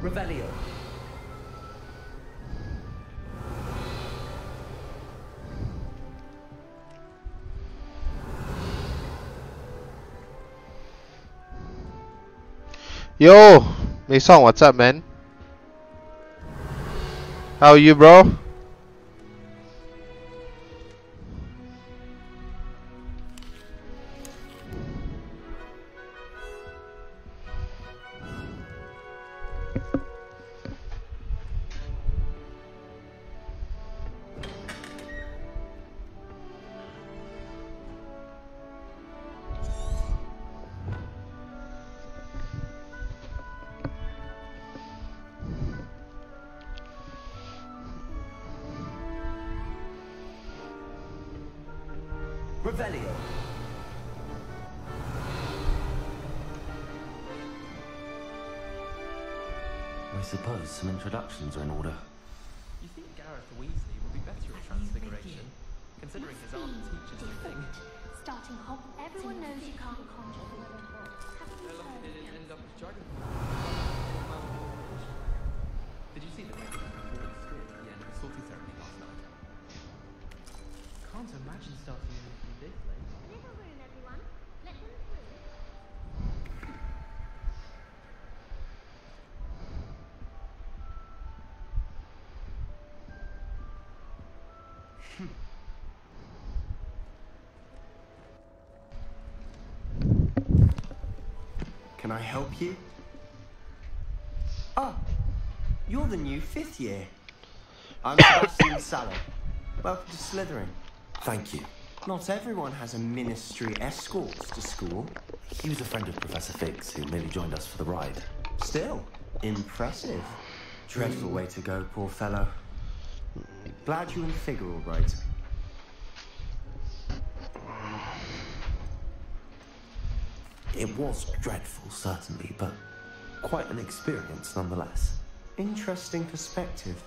Revelio. Yo, Mason, what's up, man? How are you, bro? Revelio. I suppose some introductions are in order. You think Gareth Weasley would be better at Transfiguration, considering his aunt teaches you thing? Starting Hogwarts. Everyone knows you can't conjure them. How lucky they didn't end up as dragon. Did you see the way they performed at the end of the sorting ceremony last night? Can't imagine starting anything this late. Little room, everyone. Let them through. Can I help you? Ah, you're the new 5th year. I'm Sebastian Sallow. Welcome to Slytherin. Thank you. Not everyone has a ministry escort to school. He was a friend of Professor Figgs, who merely joined us for the ride. Still, impressive. Dreadful way to go, poor fellow. Glad you and Fig are all right. It was dreadful, certainly, but quite an experience nonetheless. Interesting perspective.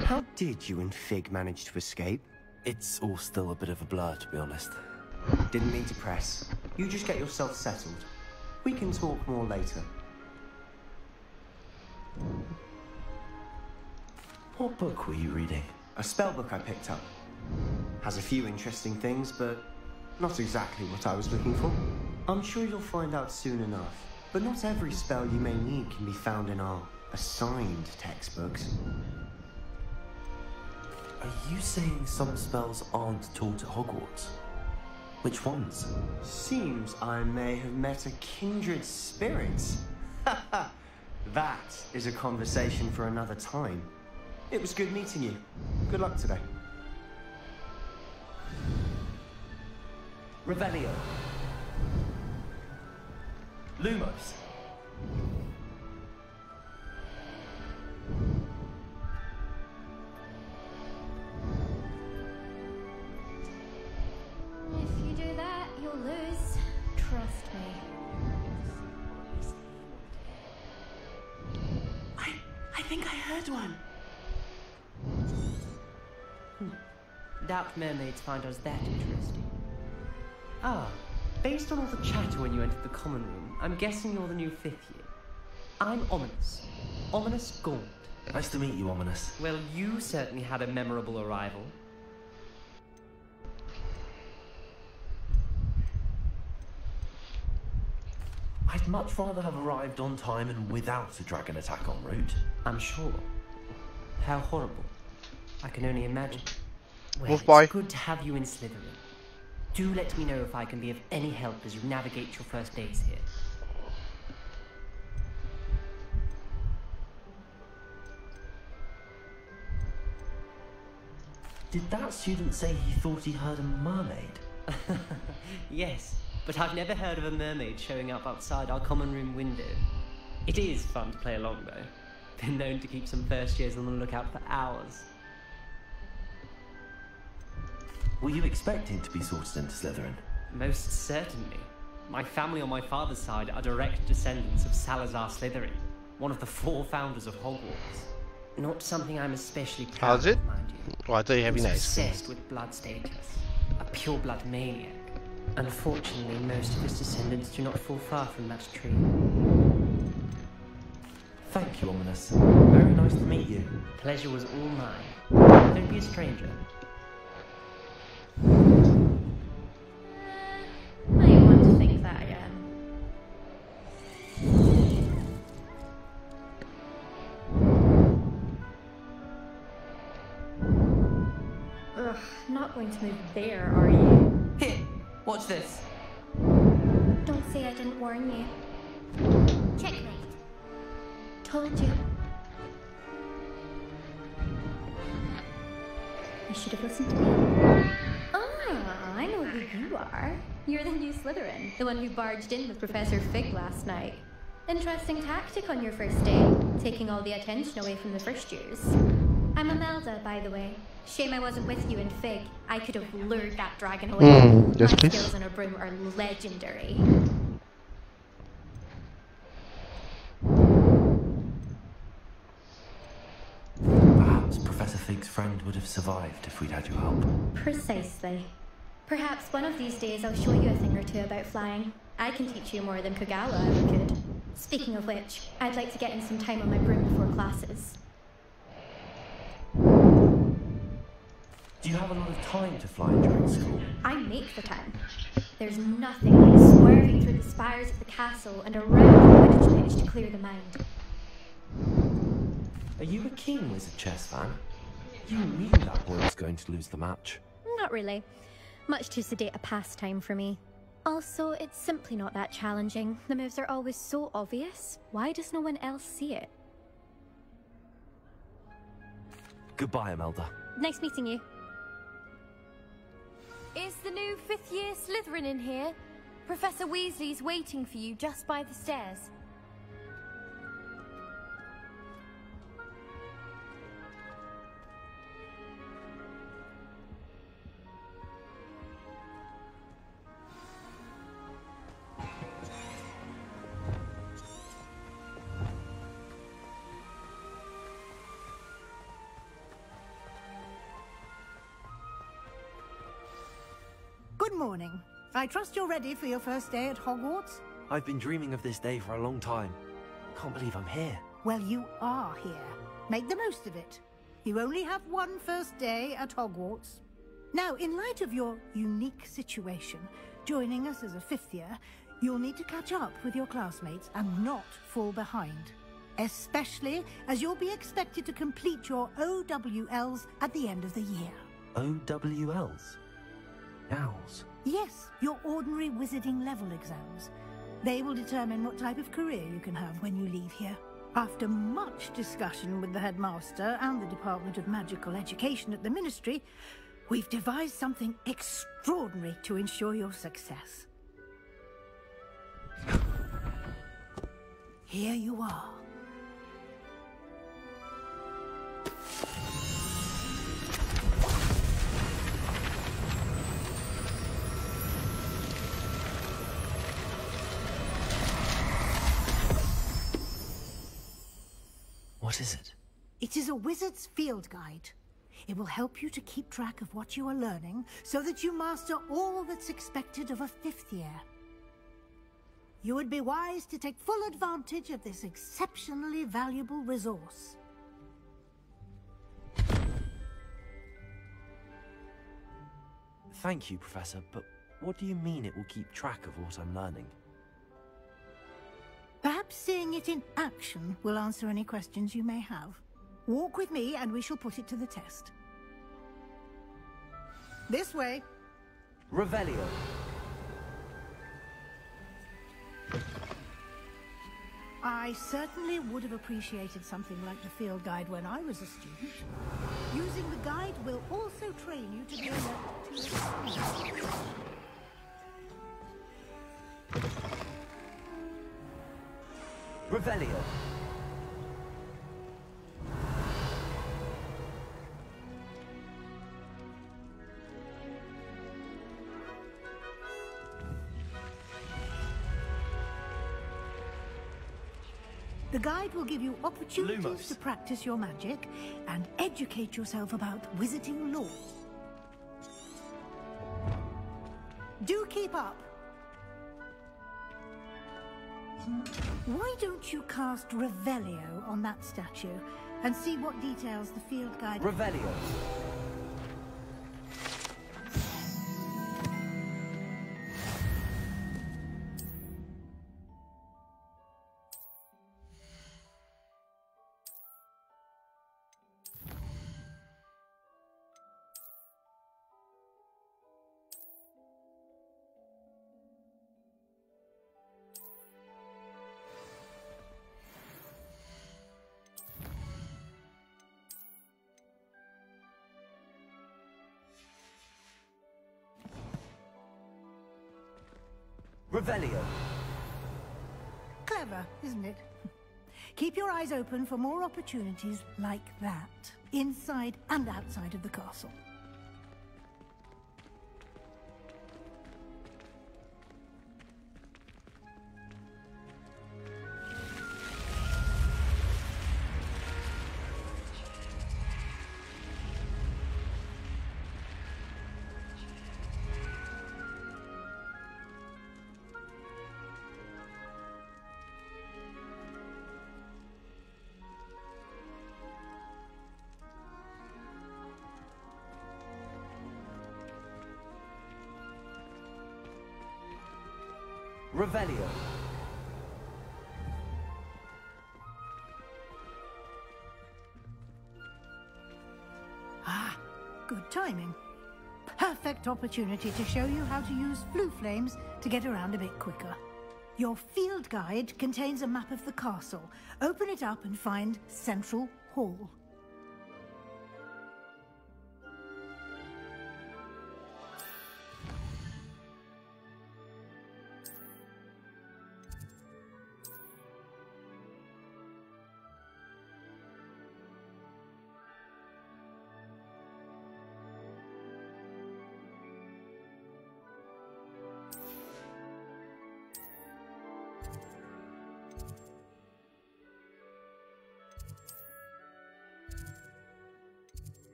How did you and Fig manage to escape? It's all still a bit of a blur, to be honest. Didn't mean to press. You just get yourself settled. We can talk more later. What book were you reading? A spell book I picked up. Has a few interesting things, but not exactly what I was looking for. I'm sure you'll find out soon enough. But not every spell you may need can be found in our assigned textbooks. Are you saying some spells aren't taught at Hogwarts? Which ones? Seems I may have met a kindred spirit. That is a conversation for another time. It was good meeting you. Good luck today. Revelio. Lumos. If you do that, you'll lose. Trust me. I think I heard one. Doubt mermaids find us that interesting. Ah, based on all the chatter when you entered the common room, I'm guessing you're the new 5th year. I'm Ominous. Ominous Gaunt. Nice to meet you, Ominous. Well, you certainly had a memorable arrival. I'd much rather have arrived on time and without a dragon attack en route. I'm sure. How horrible. I can only imagine. Well, Wolf boy. It's good to have you in Slytherin. Do let me know if I can be of any help as you navigate your first days here. Did that student say he thought he heard a mermaid? Yes, but I've never heard of a mermaid showing up outside our common room window. It is fun to play along, though. Been known to keep some first years on the lookout for hours. Were you expecting to be sorted into Slytherin? Most certainly. My family on my father's side are direct descendants of Salazar Slytherin, one of the 4 founders of Hogwarts. Not something I'm especially proud How's it? of, mind you. Oh, I thought you had He was nice. obsessed with blood status, a pure-blood maniac. Unfortunately, most of his descendants do not fall far from that tree. Thank you, Ominous. Very nice to meet you. Pleasure was all mine. Don't be a stranger. I don't want to think that again. Ugh, not going to move there, are you? Here, watch this. Don't say I didn't warn you. Checkmate. Told you. You should have listened to me. Ah, I know who you are. You're the new Slytherin, the one who barged in with Professor Fig last night. Interesting tactic on your first day, taking all the attention away from the first years. I'm Imelda, by the way. Shame I wasn't with you in Fig. I could have lured that dragon away. Yes, My please. skills on a broom are legendary. Perhaps Professor Fig's friend would have survived if we'd had your help. Precisely. Perhaps one of these days I'll show you a thing or two about flying. I can teach you more than Kogala ever could. Speaking of which, I'd like to get in some time on my broom before classes. Do you have a lot of time to fly during school? I make the time. There's nothing like swerving through the spires of the castle and around the Quidditch pitch to clear the mind. Are you a keen wizard chess fan? You knew that boy was going to lose the match. Not really. Much too sedate a pastime for me. Also, it's simply not that challenging. The moves are always so obvious. Why does no one else see it? Goodbye, Imelda. Nice meeting you. Is the new 5th year Slytherin in here? Professor Weasley's waiting for you just by the stairs. Good morning. I trust you're ready for your first day at Hogwarts? I've been dreaming of this day for a long time. Can't believe I'm here. Well, you are here. Make the most of it. You only have one first day at Hogwarts. Now, in light of your unique situation, joining us as a 5th year, you'll need to catch up with your classmates and not fall behind. Especially as you'll be expected to complete your OWLs at the end of the year. OWLs? Owls? Yes, your ordinary wizarding level exams. They will determine what type of career you can have when you leave here. After much discussion with the headmaster and the Department of Magical Education at the Ministry, we've devised something extraordinary to ensure your success. Here you are. What is it? It is a wizard's field guide. It will help you to keep track of what you are learning so that you master all that's expected of a 5th year. You would be wise to take full advantage of this exceptionally valuable resource. Thank you, Professor, but what do you mean it will keep track of what I'm learning? Perhaps seeing it in action will answer any questions you may have. Walk with me and we shall put it to the test. This way. Revelio. I certainly would have appreciated something like the field guide when I was a student. Using the guide will also train you to be alert to Revelio. The guide will give you opportunities Lumos. to practice your magic and educate yourself about wizarding lore. Do keep up. Why don't you cast Revelio on that statue and see what details the field guide... Revelio. Revelio. Clever, isn't it? Keep your eyes open for more opportunities like that, inside and outside of the castle. Revelio. Ah, good timing. Perfect opportunity to show you how to use flue flames to get around a bit quicker. Your field guide contains a map of the castle. Open it up and find Central Hall.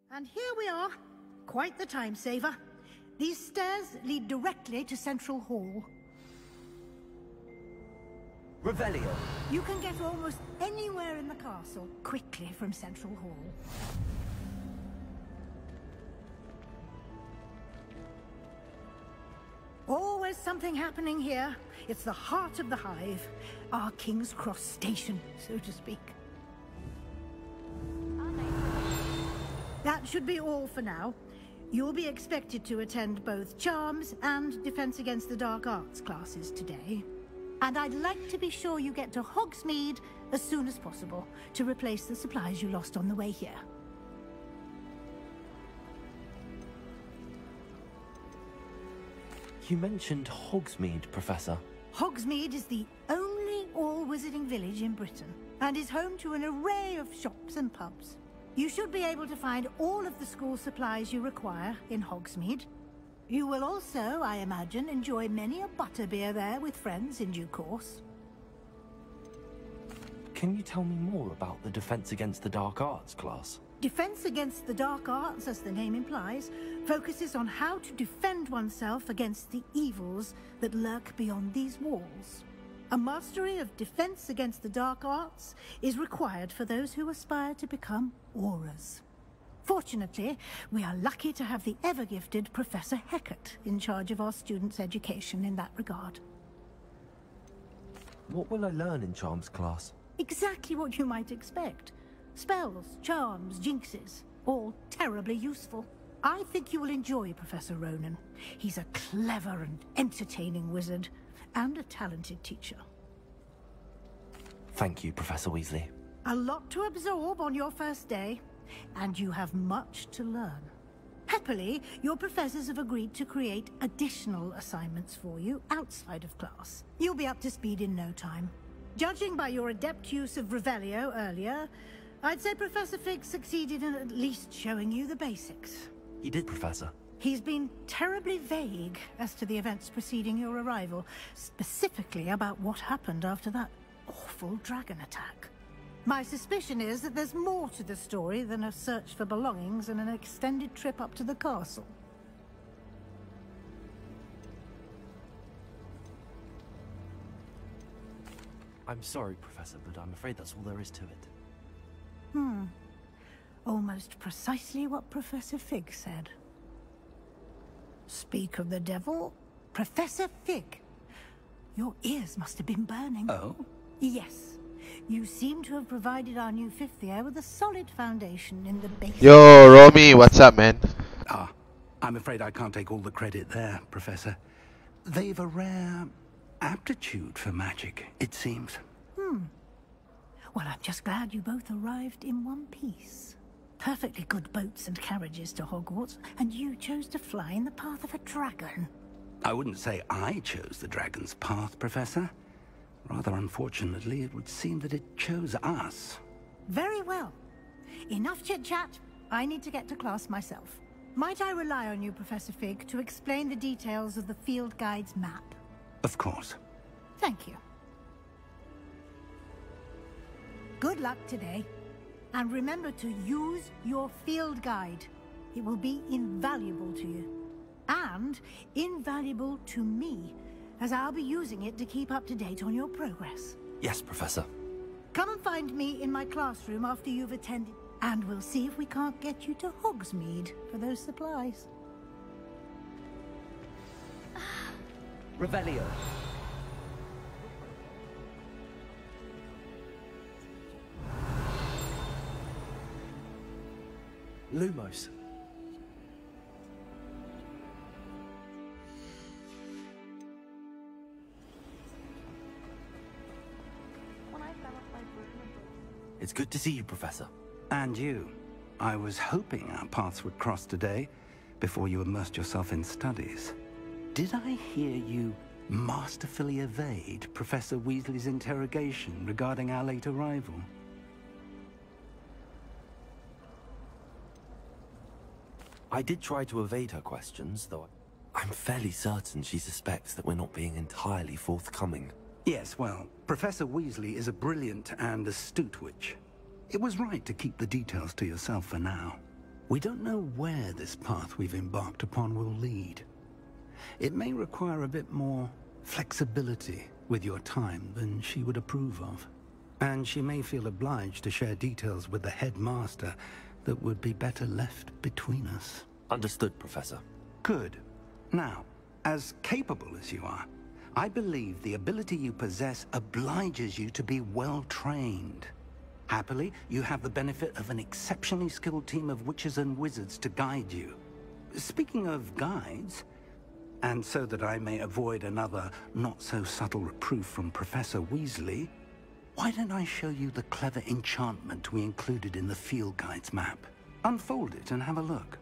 And here we are. Quite the time saver. These stairs lead directly to Central Hall. Revelio. You can get almost anywhere in the castle quickly from Central Hall. Always something happening here. It's the heart of the hive. Our King's Cross station, so to speak. That should be all for now. You'll be expected to attend both Charms and Defense Against the Dark Arts classes today. And I'd like to be sure you get to Hogsmeade as soon as possible to replace the supplies you lost on the way here. You mentioned Hogsmeade, Professor. Hogsmeade is the only all-wizarding village in Britain and is home to an array of shops and pubs. You should be able to find all of the school supplies you require in Hogsmeade. You will also, I imagine, enjoy many a butterbeer there with friends in due course. Can you tell me more about the Defense Against the Dark Arts class? Defense Against the Dark Arts, as the name implies, focuses on how to defend oneself against the evils that lurk beyond these walls. A mastery of Defense Against the Dark Arts is required for those who aspire to become Aurors. Fortunately, we are lucky to have the ever-gifted Professor Hecat in charge of our students' education in that regard. What will I learn in Charms class? Exactly what you might expect. Spells, charms, jinxes, all terribly useful. I think you will enjoy Professor Ronan. He's a clever and entertaining wizard, and a talented teacher. Thank you, Professor Weasley. A lot to absorb on your first day, and you have much to learn. Happily, your professors have agreed to create additional assignments for you outside of class. You'll be up to speed in no time. Judging by your adept use of Revelio earlier, I'd say Professor Fig succeeded in at least showing you the basics. He did, Professor. He's been terribly vague as to the events preceding your arrival, specifically about what happened after that awful dragon attack. My suspicion is that there's more to the story than a search for belongings and an extended trip up to the castle. I'm sorry, Professor, but I'm afraid that's all there is to it. Almost precisely what Professor Fig said. Speak of the devil, Professor Fig. Your ears must have been burning. Oh? Yes. You seem to have provided our new fifth year with a solid foundation in the basic... Yo, Romy, what's up, man? Ah, I'm afraid I can't take all the credit there, Professor. They've a rare aptitude for magic, it seems. Well, I'm just glad you both arrived in one piece. Perfectly good boats and carriages to Hogwarts, and you chose to fly in the path of a dragon. I wouldn't say I chose the dragon's path, Professor. Rather unfortunately, it would seem that it chose us. Very well. Enough chit-chat. I need to get to class myself. Might I rely on you, Professor Fig, to explain the details of the field guide's map? Of course. Thank you. Good luck today. And remember to use your field guide. It will be invaluable to you. And invaluable to me, as I'll be using it to keep up to date on your progress. Yes, Professor. Come and find me in my classroom after you've attended, and we'll see if we can't get you to Hogsmeade for those supplies. Revelio. Lumos. It's good to see you, Professor. And you. I was hoping our paths would cross today, before you immersed yourself in studies. Did I hear you masterfully evade Professor Weasley's interrogation regarding our late arrival? I did try to evade her questions, though I'm fairly certain she suspects that we're not being entirely forthcoming. Yes, well, Professor Weasley is a brilliant and astute witch. It was right to keep the details to yourself for now. We don't know where this path we've embarked upon will lead. It may require a bit more flexibility with your time than she would approve of. And she may feel obliged to share details with the headmaster that would be better left between us. Understood, Professor. Good. Now, as capable as you are, I believe the ability you possess obliges you to be well-trained. Happily, you have the benefit of an exceptionally skilled team of witches and wizards to guide you. Speaking of guides, and so that I may avoid another not-so-subtle reproof from Professor Weasley, why don't I show you the clever enchantment we included in the field guide's map? Unfold it and have a look.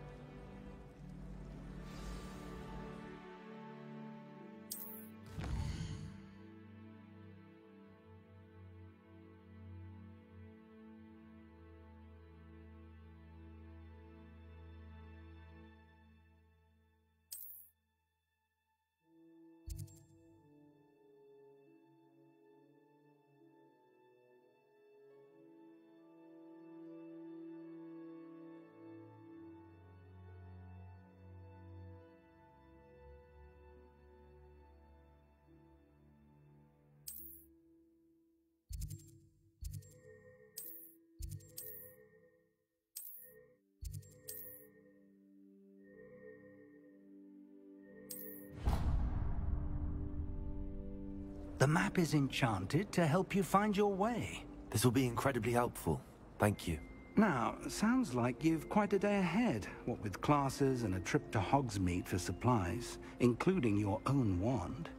The map is enchanted to help you find your way. This will be incredibly helpful. Thank you. Now, sounds like you've quite a day ahead, what with classes and a trip to Hogsmeade for supplies, including your own wand.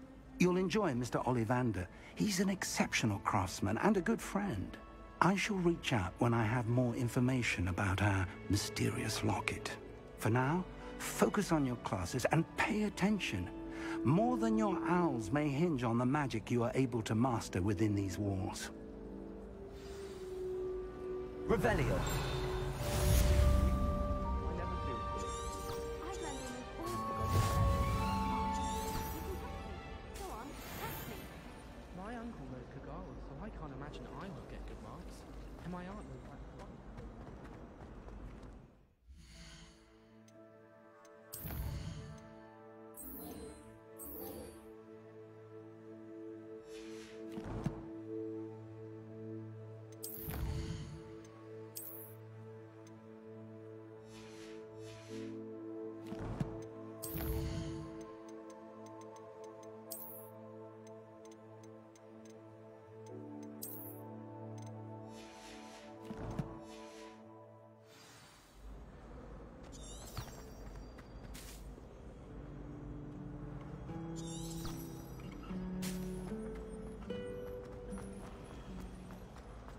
You'll enjoy Mr. Ollivander. He's an exceptional craftsman and a good friend. I shall reach out when I have more information about our mysterious locket. For now, focus on your classes and pay attention. More than your owls may hinge on the magic you are able to master within these walls. Revelio. My uncle knows Kagara, so I can't imagine I will get good marks. Am I on?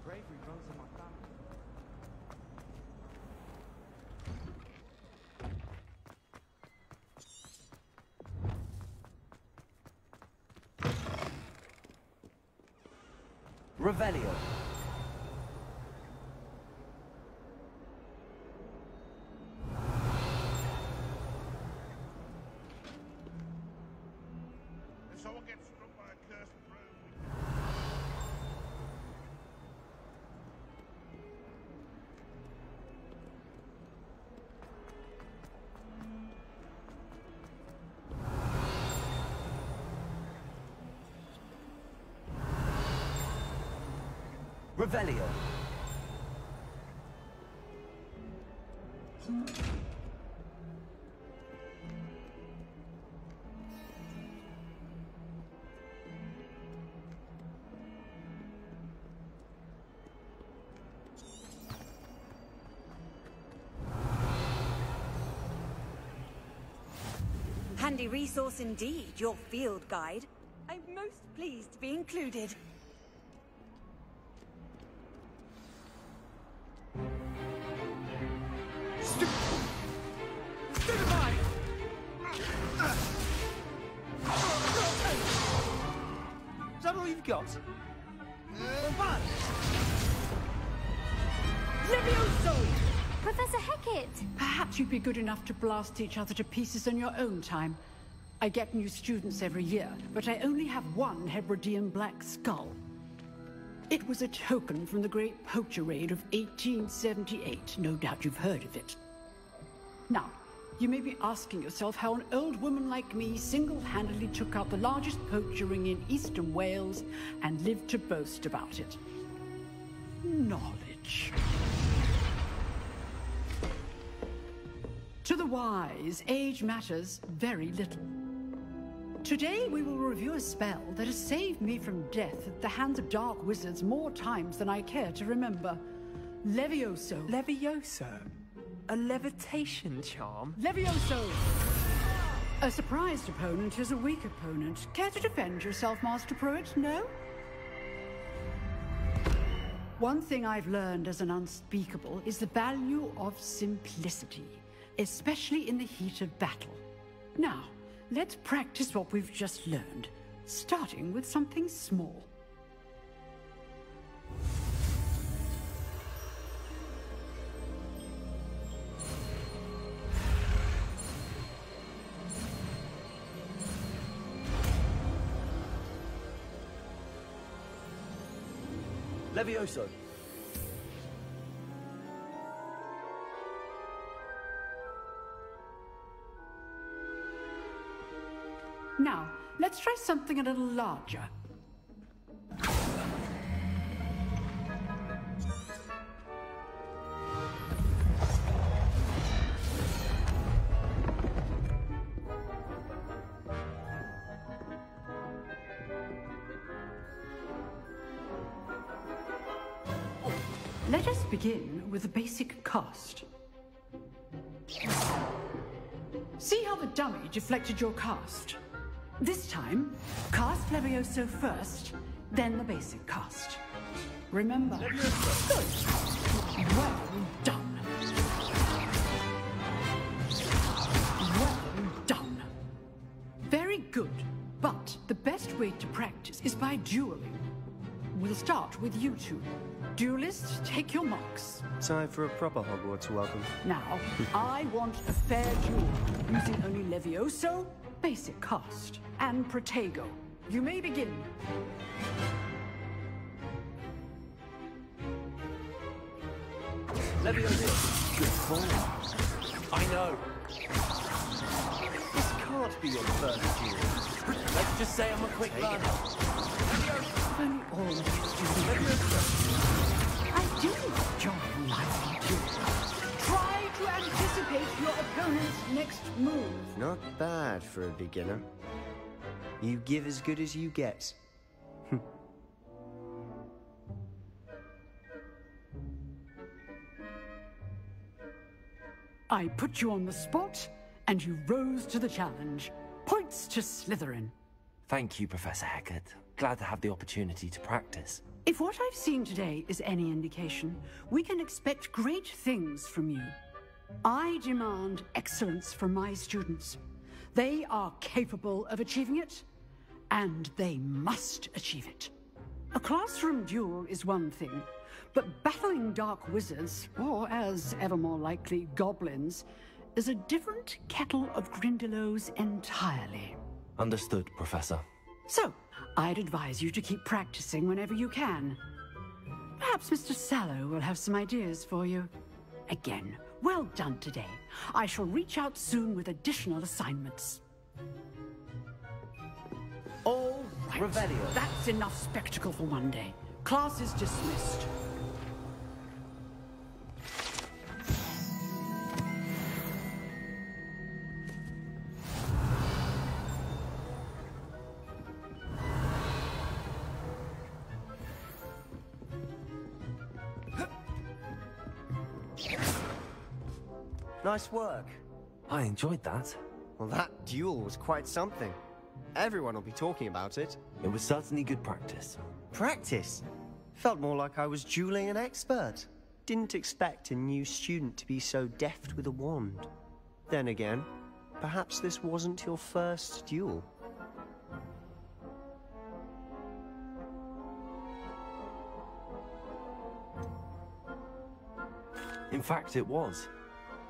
Bravery runs in my family. Revelio. If someone gets struck by a cursed broom, Revelio. Handy resource indeed, your field guide. I'm most pleased to be included. Is that all you've got? Levioso! Professor Hecat! Perhaps you'd be good enough to blast each other to pieces on your own time. I get new students every year, but I only have one Hebridean black skull. It was a token from the Great Poacher Raid of 1878. No doubt you've heard of it. Now, you may be asking yourself how an old woman like me single-handedly took out the largest poacher ring in eastern Wales and lived to boast about it. Knowledge. To the wise, age matters very little. Today we will review a spell that has saved me from death at the hands of dark wizards more times than I care to remember. Levioso. Levioso? A levitation charm? Levioso! A surprised opponent is a weak opponent. Care to defend yourself, Master Pruitt? No? One thing I've learned as an unspeakable is the value of simplicity, especially in the heat of battle. Now, let's practice what we've just learned, starting with something small. Levioso. Now, let's try something a little larger. Let us begin with the basic cast. See how the dummy deflected your cast? This time, cast Levioso first, then the basic cast. Remember. Good. Well done. Well done. Very good. But the best way to practice is by dueling. We'll start with you two. Duelists, take your marks. Time for a proper Hogwarts welcome. Now, I want a fair duel, using only Levioso, basic cast, and Protego. You may begin. Leviosa. Good call. I know. This can't be your first duel. Let's just say I'm a quick learner. Only all students. I do enjoy life duels. Try to anticipate your opponent's next move. Not bad for a beginner. You give as good as you get. I put you on the spot, and you rose to the challenge. Points to Slytherin. Thank you, Professor Hecat. Glad to have the opportunity to practice. If what I've seen today is any indication, we can expect great things from you. I demand excellence from my students. They are capable of achieving it, and they must achieve it. A classroom duel is one thing, but battling dark wizards, or as ever more likely, goblins, is a different kettle of Grindylows entirely. Understood, Professor. So, I'd advise you to keep practicing whenever you can. Perhaps Mr. Sallow will have some ideas for you. Again, well done today. I shall reach out soon with additional assignments. All right. Revelio. That's enough spectacle for one day. Class is dismissed. Nice work. I enjoyed that. Well, that duel was quite something. Everyone will be talking about it. It was certainly good practice. Practice? Felt more like I was dueling an expert. Didn't expect a new student to be so deft with a wand. Then again, perhaps this wasn't your first duel. In fact, it was.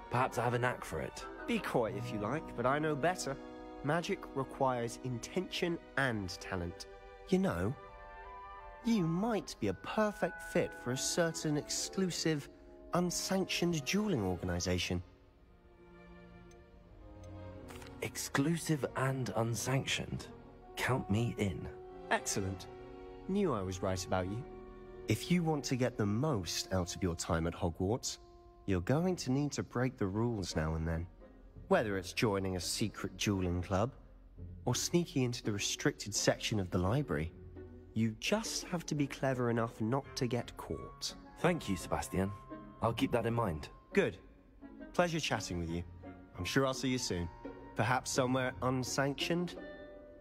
Perhaps I have a knack for it. Be coy if you like, but I know better. Magic requires intention and talent. You know, you might be a perfect fit for a certain exclusive, unsanctioned dueling organization. Exclusive and unsanctioned? Count me in. Excellent. Knew I was right about you. If you want to get the most out of your time at Hogwarts, you're going to need to break the rules now and then. Whether it's joining a secret dueling club, or sneaking into the restricted section of the library, you just have to be clever enough not to get caught. Thank you, Sebastian. I'll keep that in mind. Good. Pleasure chatting with you. I'm sure I'll see you soon. Perhaps somewhere unsanctioned?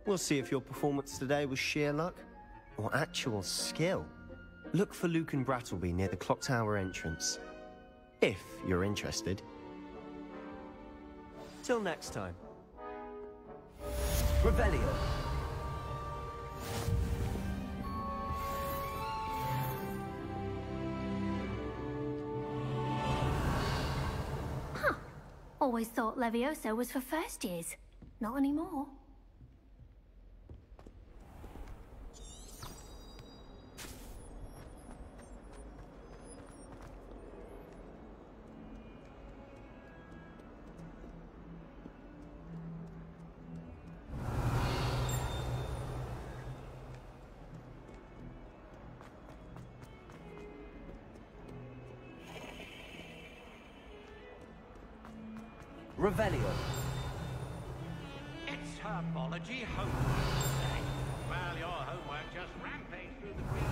We'll see if your performance today was sheer luck, or actual skill. Look for Luke and Brattleby near the clock tower entrance. If you're interested. Till next time. Revelio. Huh. Always thought Levioso was for first years. Not anymore. Revelio. It's Herbology homework day. Well, your homework just rampaged through the green.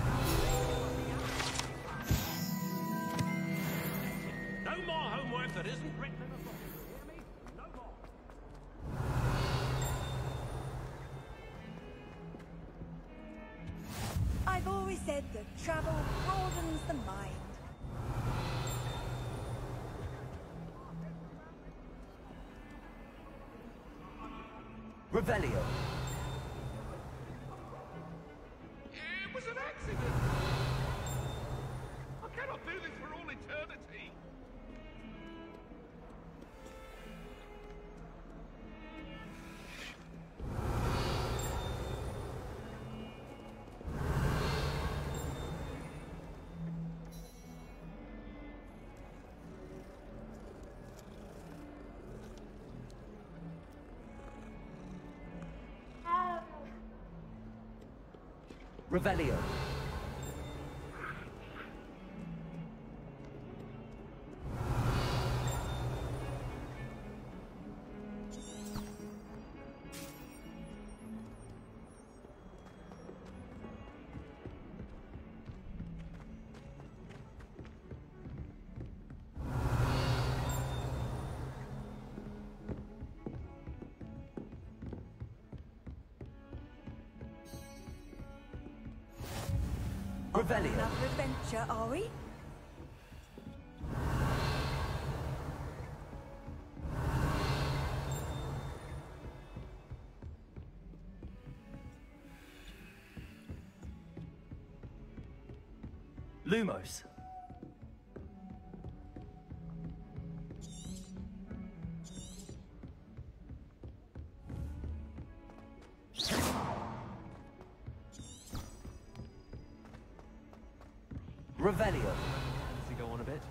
No more homework that isn't written in a book. You hear me? No more. I've always said that travel broadens the mind. Revelio. It was an accident. I cannot do this for all eternity. Revelio. Revelio. Another adventure, are we? Lumos. Revelio. Does he go on a bit?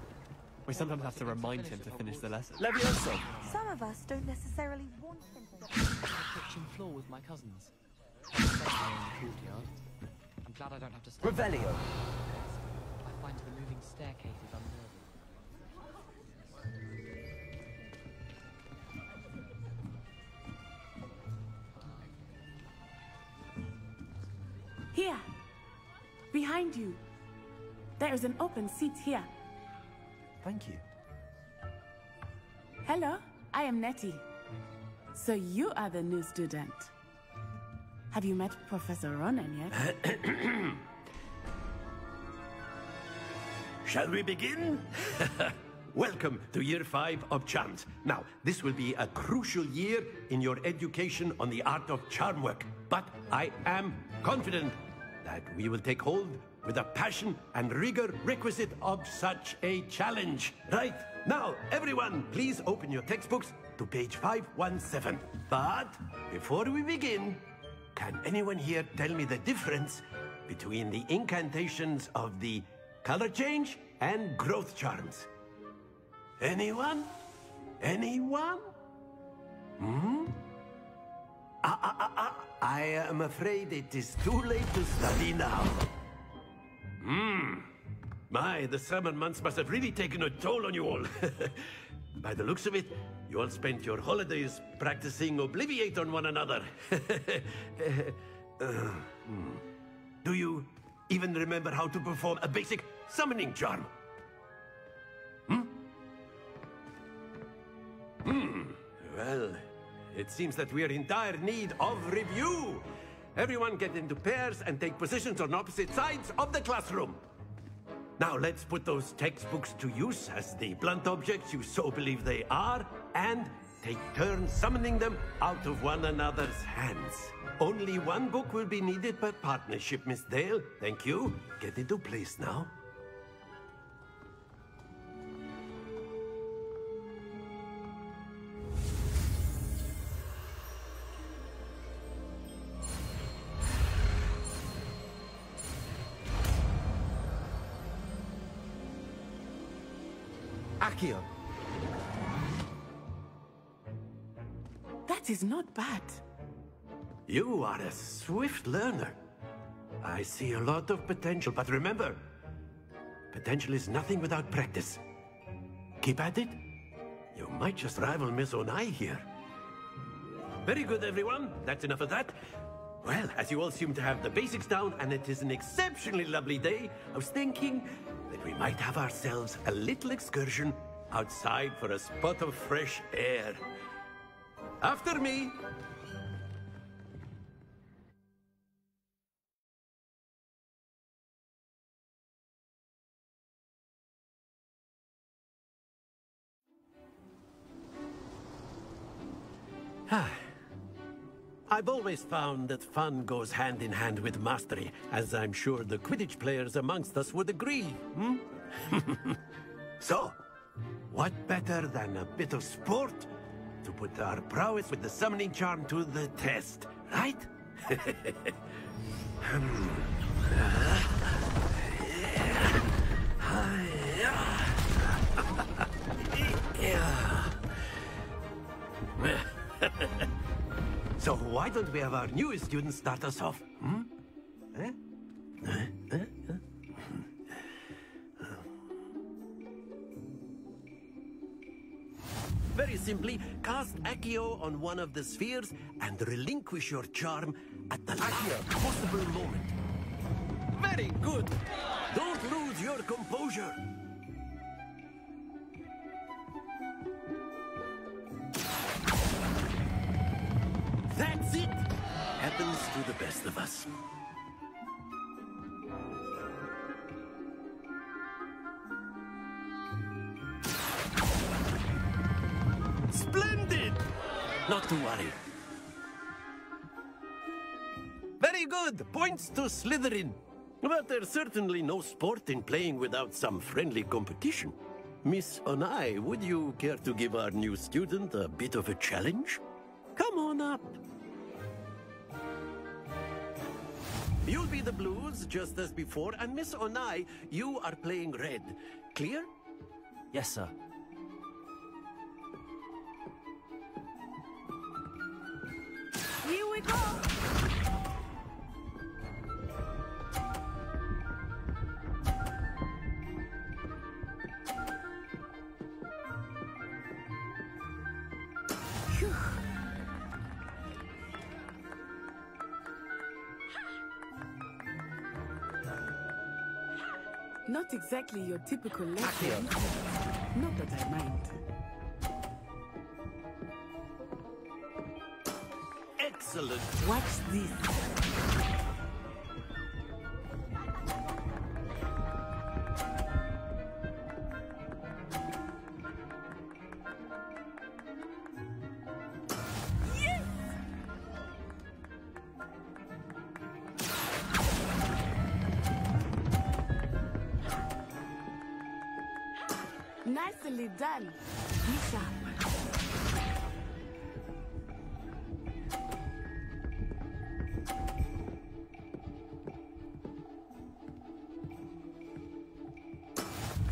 We sometimes have to remind him to finish the lesson. Levioso. Some of us don't necessarily want him to. Kitchen floor with my cousins. I'm glad I don't have to stay. Revelio. I find the moving staircases unnerving. Here. Behind you. There is an open seat here. Thank you. Hello, I am Nettie. So you are the new student. Have you met Professor Ronan yet? Shall we begin? Welcome to Year 5 of Charms. Now, this will be a crucial year in your education on the art of charm work. But I am confident that we will take hold with the passion and rigor requisite of such a challenge. Right, now, everyone, please open your textbooks to page 517. But before we begin, can anyone here tell me the difference between the incantations of the color change and growth charms? Anyone? Anyone? Hmm? I am afraid it is too late to study now. My, the summer months must have really taken a toll on you all. By the looks of it, you all spent your holidays practicing Obliviate on one another. Do you even remember how to perform a basic summoning charm? Well, it seems that we are in dire need of review. Everyone get into pairs and take positions on opposite sides of the classroom. Now let's put those textbooks to use as the blunt objects you so believe they are, and take turns summoning them out of one another's hands. Only one book will be needed per partnership, Miss Dale. Thank you. Get into place now. Accio. That is not bad. You are a swift learner. I see a lot of potential, but remember, potential is nothing without practice. Keep at it. You might just rival Miss Onai here. Very good, everyone. That's enough of that. Well, as you all seem to have the basics down, and it is an exceptionally lovely day, I was thinking that we might have ourselves a little excursion outside for a spot of fresh air. After me. I've always found that fun goes hand in hand with mastery, as I'm sure the Quidditch players amongst us would agree, So, what better than a bit of sport to put our prowess with the summoning charm to the test, right? So why don't we have our newest student start us off? Eh? Very simply, cast Accio on one of the spheres and relinquish your charm at the last possible moment. Very good. Don't lose your composure. That's it. Happens to the best of us. Splendid! Not to worry. Very good. Points to Slytherin. But there's certainly no sport in playing without some friendly competition. Miss Onai, would you care to give our new student a bit of a challenge? Come on up. You'll be the blues, just as before, and Miss Onai, you are playing red. Clear? Yes, sir. Here we go! Phew. Not exactly your typical lesson. Not that I mind. Excellent. Watch this. Yes! Nicely done. Be sharp.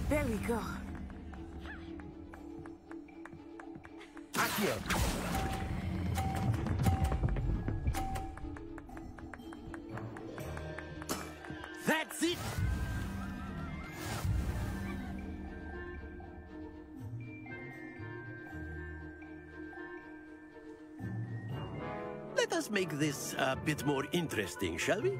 There we go. Accio. That's it! Let us make this a bit more interesting, shall we?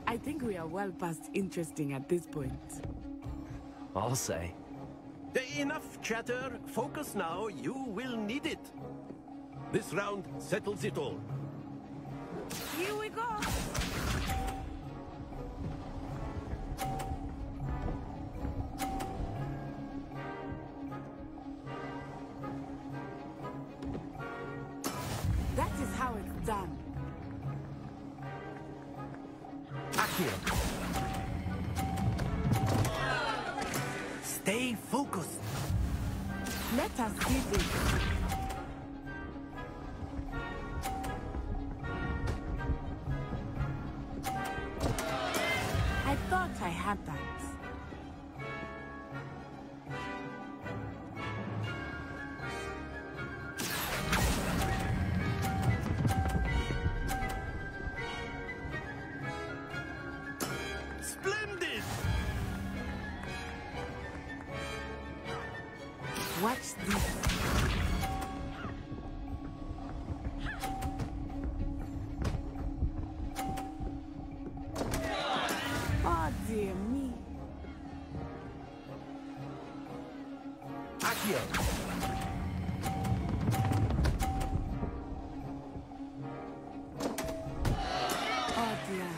I think we are well past interesting at this point. I'll say. Enough chatter. Focus now. You will need it. This round settles it all. Here we go! That is how it's done. Accio. Stay focused. Let us see this. I thought I had that. Splendid! Watch this. Oh dear me. Accio. Oh dear.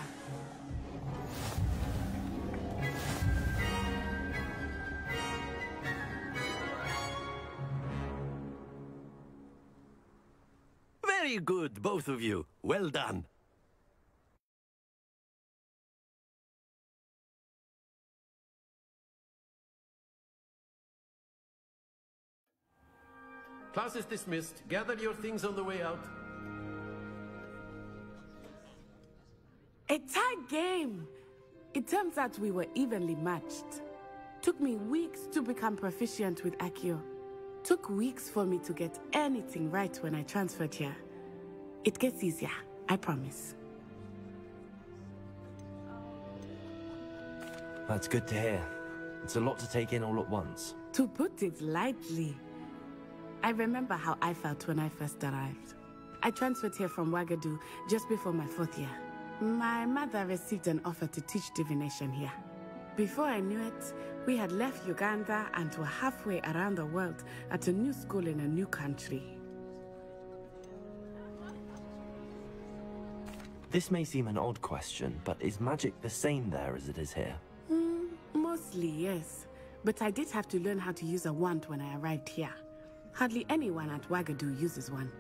Very good, both of you. Well done. Class is dismissed. Gather your things on the way out. A tight game. It turns out we were evenly matched. Took me weeks to become proficient with Accio. Took weeks for me to get anything right when I transferred here. It gets easier, I promise. That's good to hear. It's a lot to take in all at once. To put it lightly, I remember how I felt when I first arrived. I transferred here from Wagadu just before my 4th year. My mother received an offer to teach divination here. Before I knew it, we had left Uganda and were halfway around the world at a new school in a new country. This may seem an odd question, but is magic the same there as it is here? Mostly, yes. But I did have to learn how to use a wand when I arrived here. Hardly anyone at Wagadu uses one.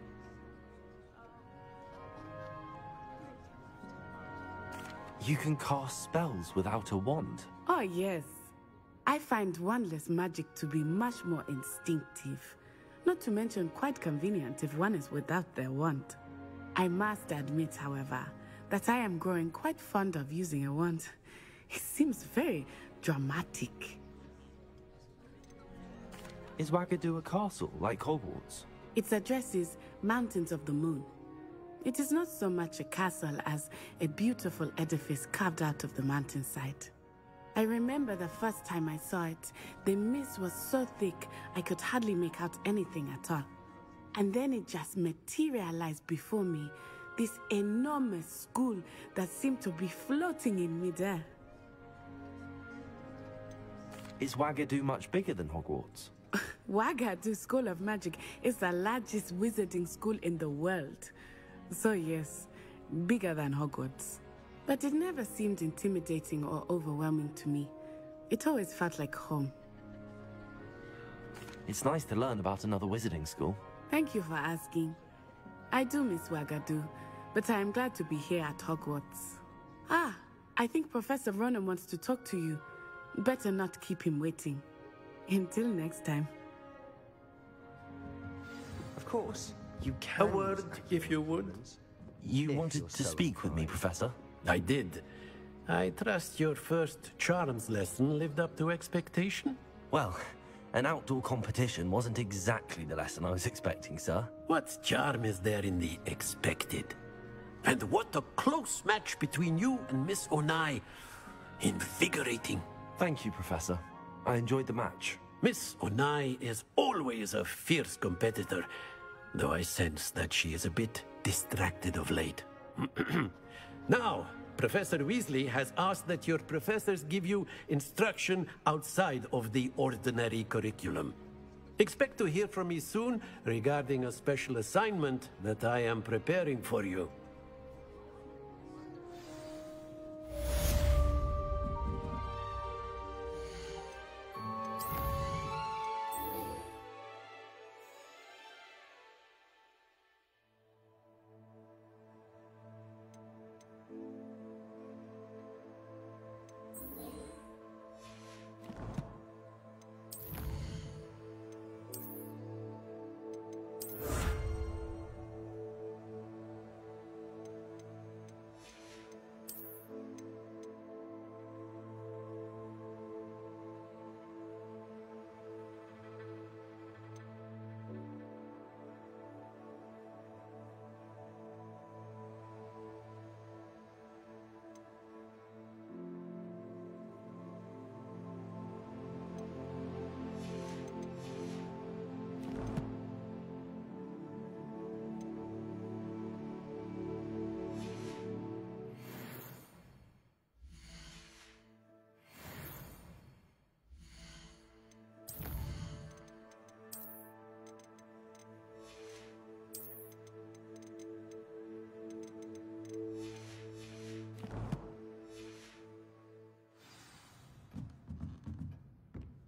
You can cast spells without a wand? Oh, yes. I find wandless magic to be much more instinctive. Not to mention quite convenient if one is without their wand. I must admit, however, that I am growing quite fond of using a wand. It seems very dramatic. Is Wagadu a castle, like Hogwarts? Its address is Mountains of the Moon. It is not so much a castle as a beautiful edifice carved out of the mountainside. I remember the first time I saw it, the mist was so thick I could hardly make out anything at all. And then it just materialized before me, this enormous school that seemed to be floating in midair. Is Wagadu much bigger than Hogwarts? Wagadu School of Magic is the largest wizarding school in the world. So yes, bigger than Hogwarts. But it never seemed intimidating or overwhelming to me. It always felt like home. It's nice to learn about another wizarding school. Thank you for asking. I do miss Wagadu, but I am glad to be here at Hogwarts. Ah, I think Professor Ronan wants to talk to you. Better not keep him waiting. Until next time. Of course, you can. A word, if you would. You wanted to speak with me, Professor? I did. I trust your first charms lesson lived up to expectation? Well, an outdoor competition wasn't exactly the lesson I was expecting, sir. What charm is there in the expected? And what a close match between you and Miss Onai. Invigorating. Thank you, Professor. I enjoyed the match. Miss Onai is always a fierce competitor, though I sense that she is a bit distracted of late. Now, Professor Weasley has asked that your professors give you instruction outside of the ordinary curriculum. Expect to hear from me soon regarding a special assignment that I am preparing for you.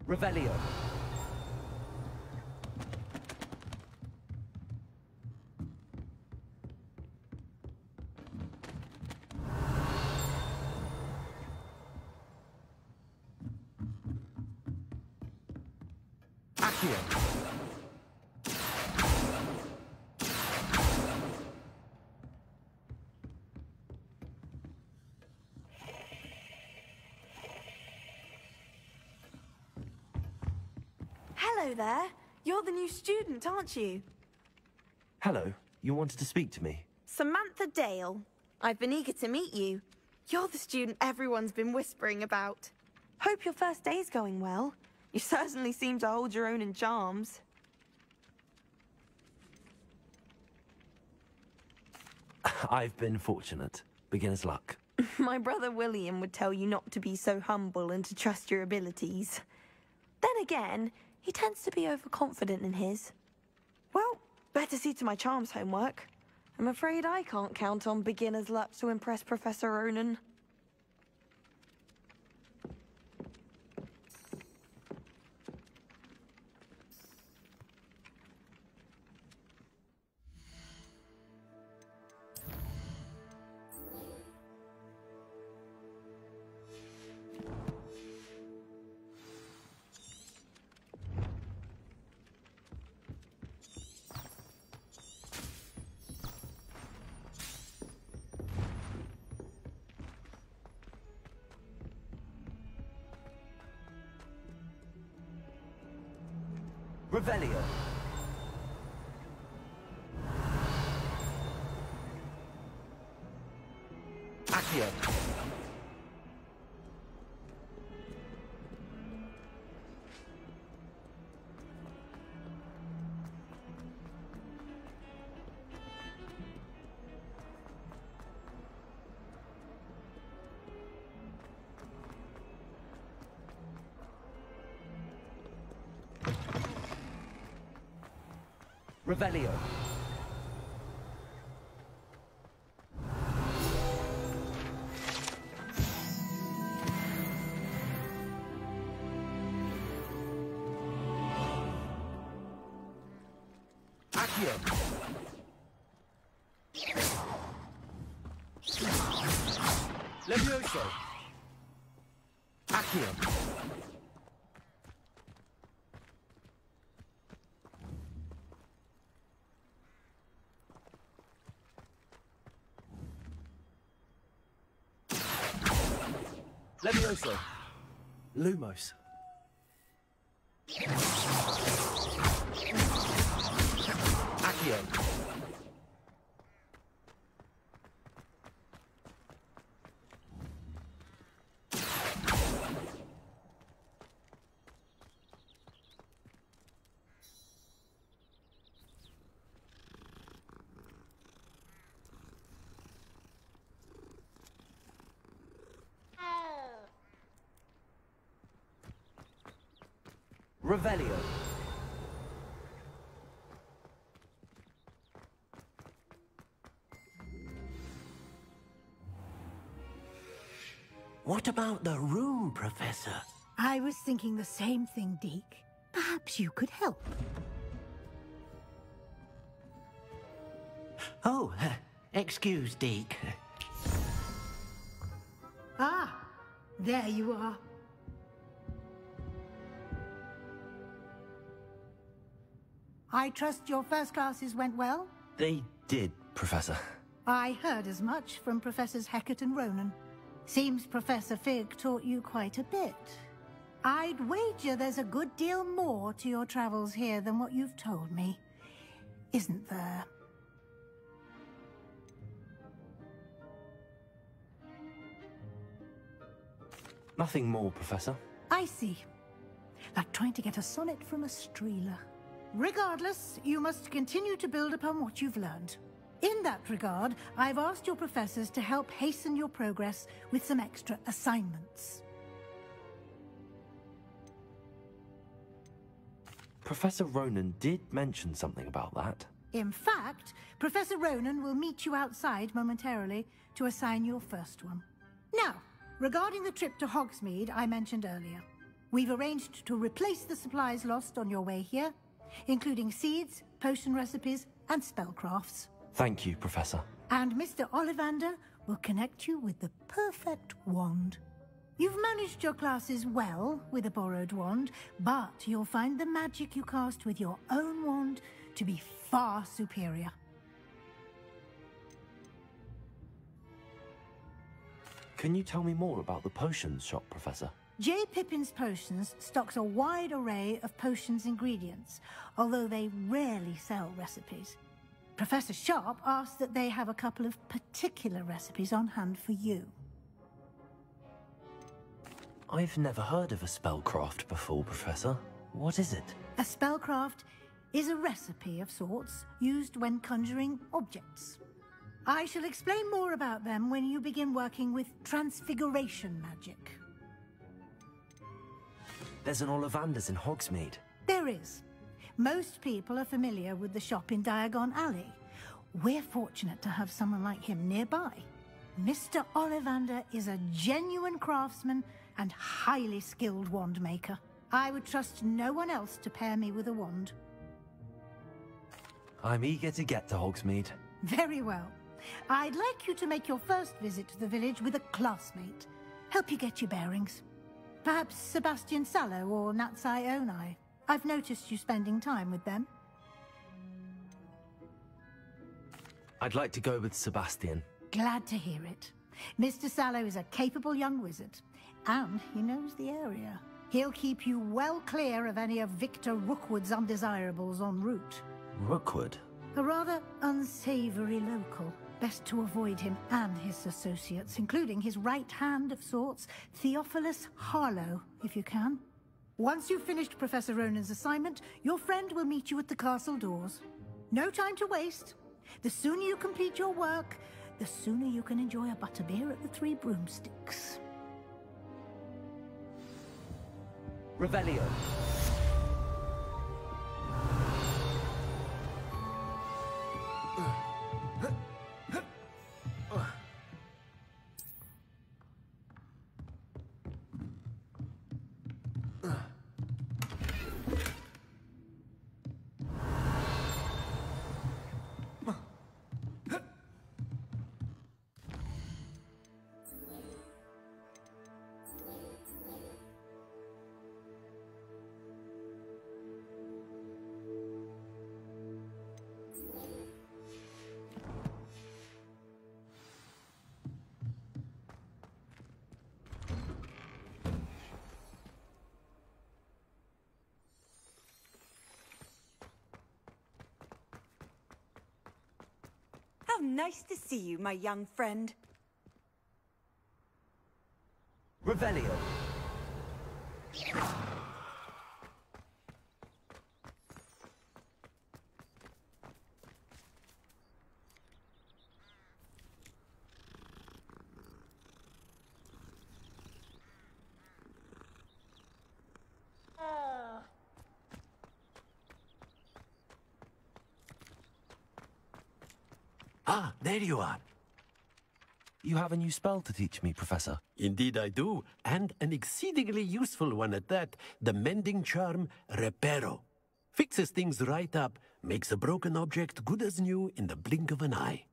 Revelio. Accio. Hello there. You're the new student, aren't you? Hello. You wanted to speak to me? Samantha Dale. I've been eager to meet you. You're the student everyone's been whispering about. Hope your first day's going well. You certainly seem to hold your own in charms. I've been fortunate. Beginner's luck. My brother William would tell you not to be so humble and to trust your abilities. Then again, he tends to be overconfident in his. Well, better see to my charms homework. I'm afraid I can't count on beginner's luck to impress Professor Ronan. Revelio. Accio. Revelio. Accio. Levioso. Accio. Levioso. Lumos. Accio. Revelio. What about the room, Professor? I was thinking the same thing, Deke. Perhaps you could help. Oh, excuse, Deke. Ah, there you are. I trust your first classes went well? They did, Professor. I heard as much from Professors Hecat and Ronan. Seems Professor Fig taught you quite a bit. I'd wager there's a good deal more to your travels here than what you've told me. Isn't there? Nothing more, Professor. I see. Like trying to get a sonnet from a streeler. Regardless, you must continue to build upon what you've learned. In that regard, I've asked your professors to help hasten your progress with some extra assignments. Professor Ronan did mention something about that. In fact, Professor Ronan will meet you outside momentarily to assign your first one. Now, regarding the trip to Hogsmeade I mentioned earlier, we've arranged to replace the supplies lost on your way here, including seeds, potion recipes, and spellcrafts. Thank you, Professor. And Mr. Ollivander will connect you with the perfect wand. You've managed your classes well with a borrowed wand, but you'll find the magic you cast with your own wand to be far superior. Can you tell me more about the potions shop, Professor? J. Pippin's Potions stocks a wide array of potions ingredients, although they rarely sell recipes. Professor Sharp asked that they have a couple of particular recipes on hand for you. I've never heard of a spellcraft before, Professor. What is it? A spellcraft is a recipe of sorts used when conjuring objects. I shall explain more about them when you begin working with transfiguration magic. There's an Ollivanders in Hogsmeade. There is. Most people are familiar with the shop in Diagon Alley. We're fortunate to have someone like him nearby. Mr. Ollivander is a genuine craftsman and highly skilled wand maker. I would trust no one else to pair me with a wand. I'm eager to get to Hogsmeade. Very well. I'd like you to make your first visit to the village with a classmate. Help you get your bearings. Perhaps Sebastian Sallow or Natsai Onai. I've noticed you spending time with them. I'd like to go with Sebastian. Glad to hear it. Mr. Sallow is a capable young wizard, and he knows the area. He'll keep you well clear of any of Victor Rookwood's undesirables en route. Rookwood? A rather unsavory local. Best to avoid him and his associates, including his right hand of sorts, Theophilus Harlow, if you can. Once you've finished Professor Ronan's assignment, your friend will meet you at the castle doors. No time to waste. The sooner you complete your work, the sooner you can enjoy a butterbeer at the Three Broomsticks. Revelio. How nice to see you, my young friend. Revelio. Ah, there you are. You have a new spell to teach me, Professor. Indeed I do, and an exceedingly useful one at that. The mending charm, Reparo. Fixes things right up, makes a broken object good as new in the blink of an eye.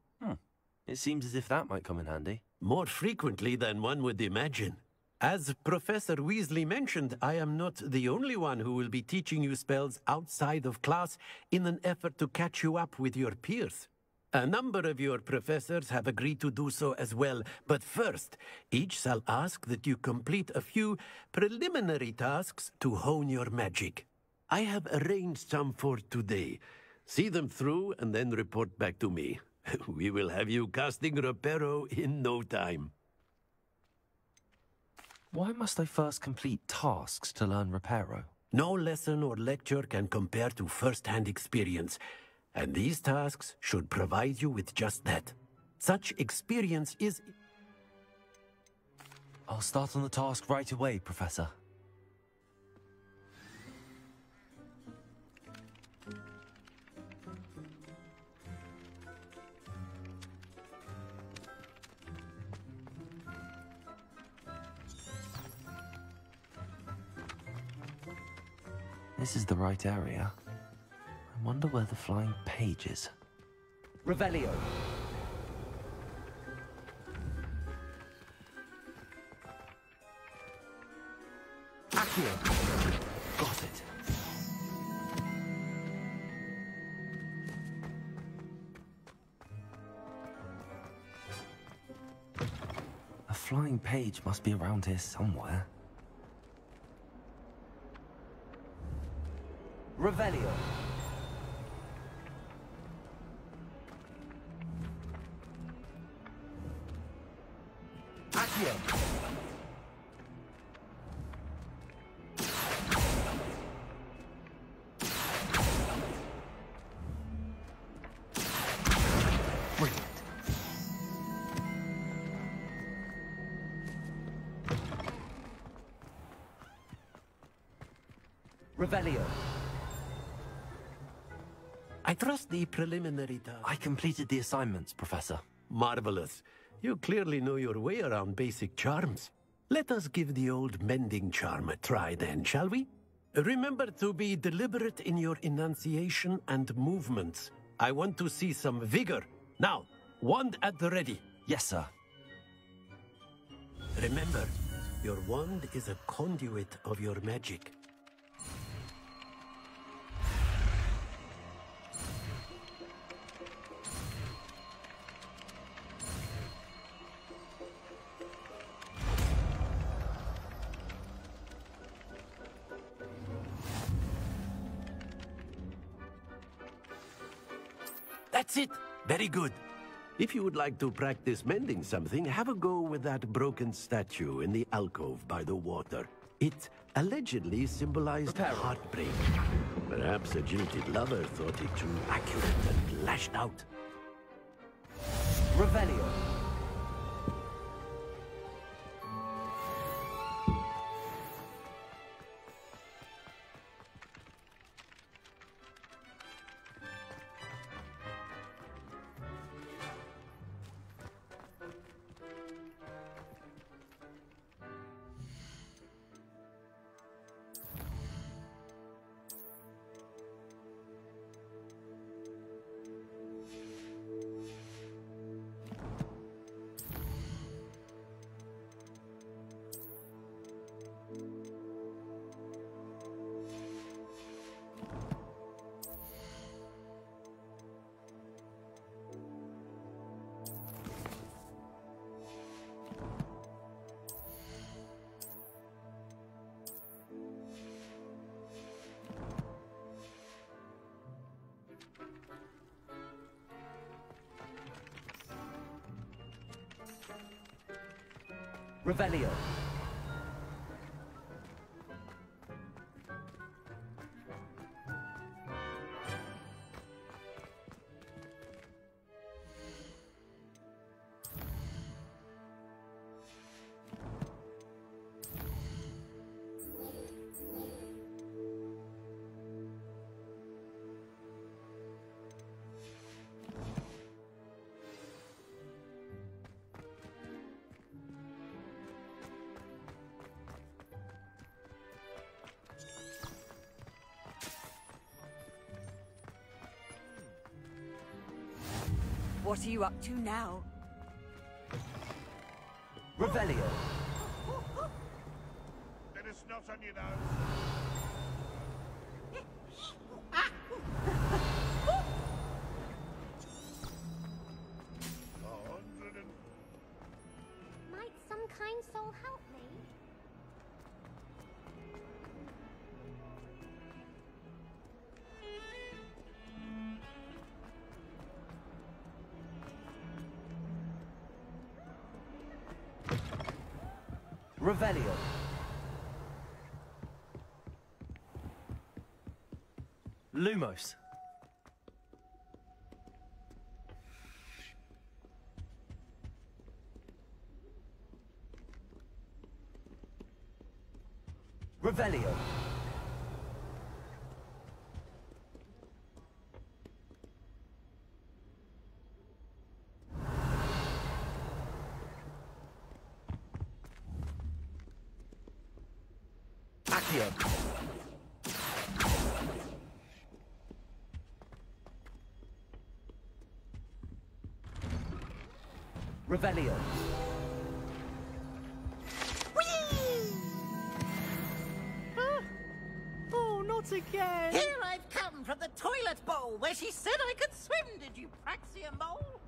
It seems as if that might come in handy. More frequently than one would imagine. As Professor Weasley mentioned, I am not the only one who will be teaching you spells outside of class in an effort to catch you up with your peers. A number of your professors have agreed to do so as well, but first, each shall ask that you complete a few preliminary tasks to hone your magic. I have arranged some for today. See them through and then report back to me. We will have you casting Reparo in no time. Why must I first complete tasks to learn Reparo? No lesson or lecture can compare to first-hand experience. And these tasks should provide you with just that. Such experience is... I'll start on the task right away, Professor. This is the right area. I wonder where the flying page is. Revelio. Accio. Got it. A flying page must be around here somewhere. Revelio. Revelio. I trust the preliminary task. I completed the assignments, Professor. Marvelous. You clearly know your way around basic charms. Let us give the old mending charm a try then, shall we? Remember to be deliberate in your enunciation and movements. I want to see some vigor. Now, wand at the ready. Yes, sir. Remember, your wand is a conduit of your magic. That's it. Very good. If you would like to practice mending something, have a go with that broken statue in the alcove by the water. It allegedly symbolized heartbreak. Perhaps a jilted lover thought it too accurate and lashed out. Revelio. Revelio. What are you up to now? Revelio. Let us not on you, though. Might some kind soul help me? Revelio. Lumos. Revelio. Accio. Revelio. Oh, not again! Here I've come from the toilet bowl where she said I could swim, did you Praxia mole?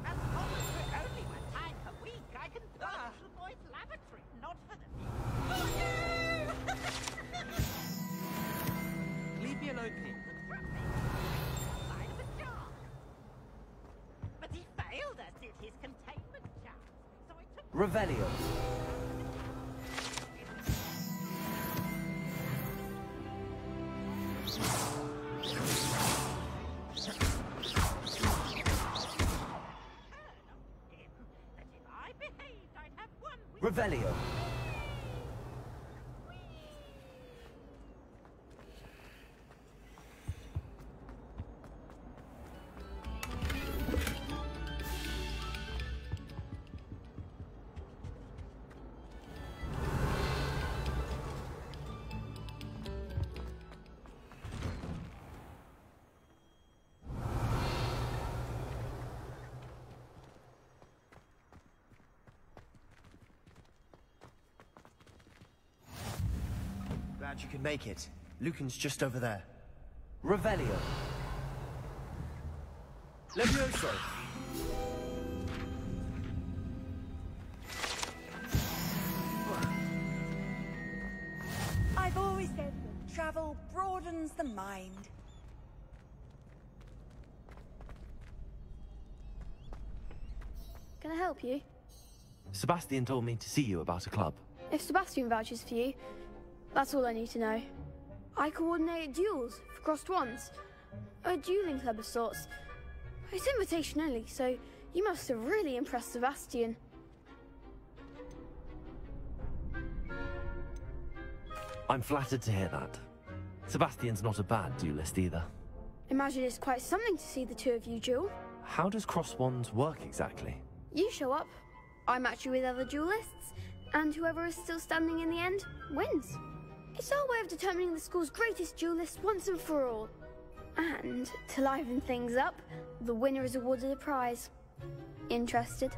As long as we're only one time per week, I can dodge the boys' lavatory, not for the... Leave me alone, please. Side of a jar. But he failed us, did his containment jar. So I took... Revelio. Revelio. doubt you can make it. Lucan's just over there. Revelio. Levioso! I've always said that travel broadens the mind. Can I help you? Sebastian told me to see you about a club. If Sebastian vouches for you, that's all I need to know. I coordinate duels for crossed wands. A dueling club of sorts. It's invitation only, so you must have really impressed Sebastian. I'm flattered to hear that. Sebastian's not a bad duelist either. Imagine it's quite something to see the two of you duel. How does cross wands work exactly? You show up, I match you with other duelists, and whoever is still standing in the end wins. It's our way of determining the school's greatest duelist once and for all. And to liven things up, the winner is awarded a prize. Interested?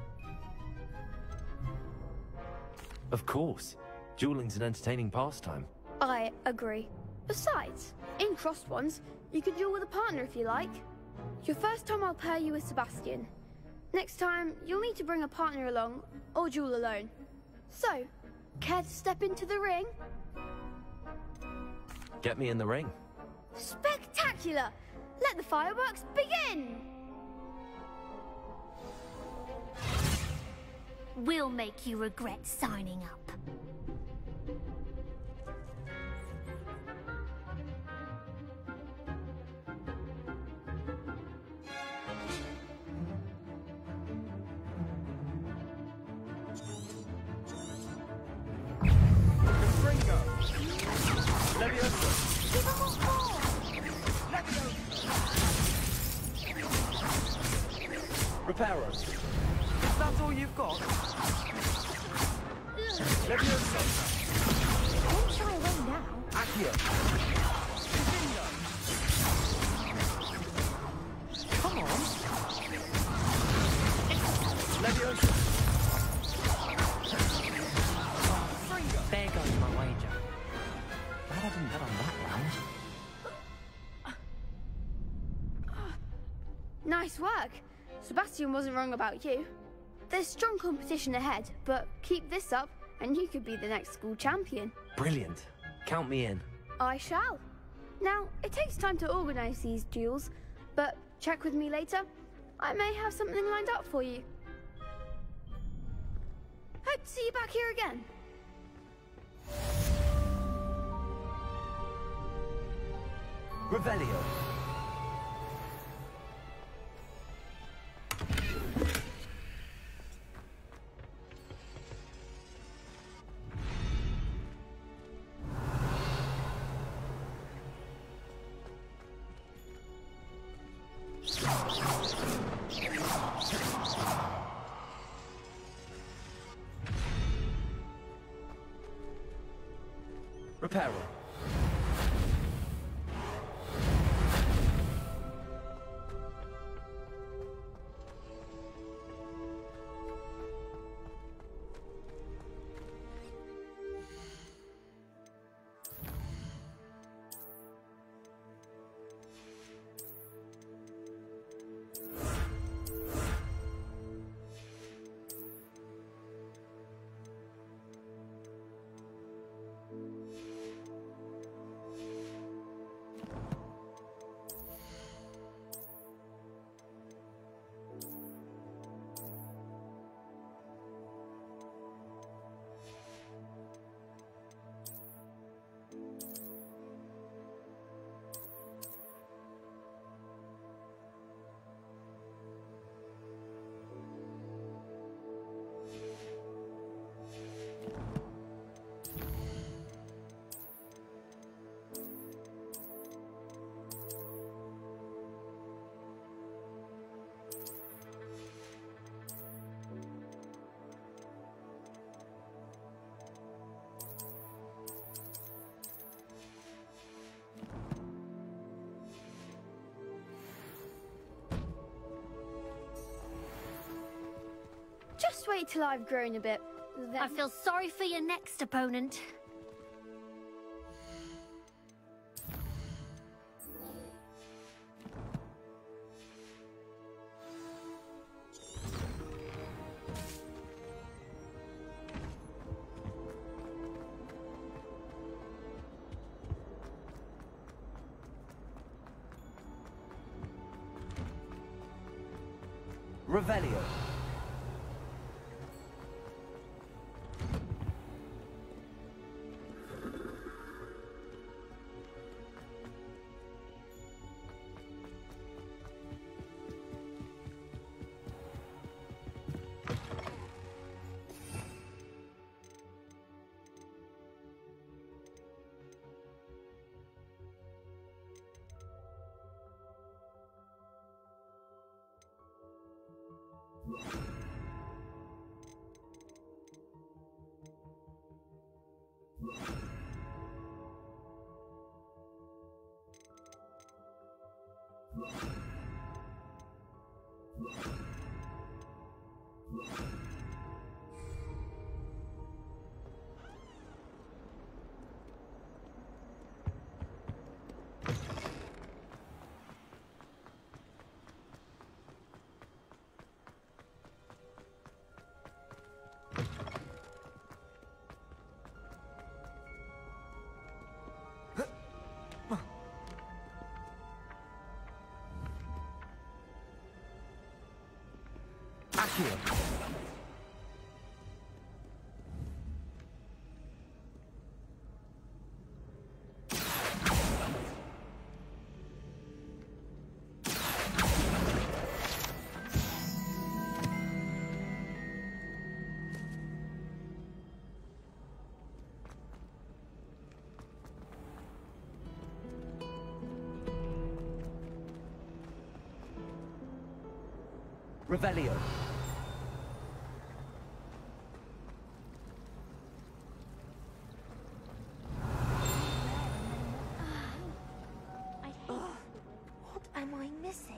Of course. Dueling's an entertaining pastime. I agree. Besides, in crossed ones, you could duel with a partner if you like. Your first time I'll pair you with Sebastian. Next time, you'll need to bring a partner along, or duel alone. So, care to step into the ring? Get me in the ring. Spectacular! Let the fireworks begin! We'll make you regret signing up. Reparo. Is that all you've got? Levioso. Don't shy away now. Accio. Come on. Levioso. There goes my wager. Glad I didn't bet on that round. Nice work. Sebastian wasn't wrong about you. There's strong competition ahead, but keep this up and you could be the next school champion. Brilliant. Count me in. I shall. Now, it takes time to organise these duels, but check with me later. I may have something lined up for you. Hope to see you back here again. Revelio. Reparo. Just wait till I've grown a bit. Then... I feel sorry for your next opponent. Revelio. Accio. Revelio. What am I missing?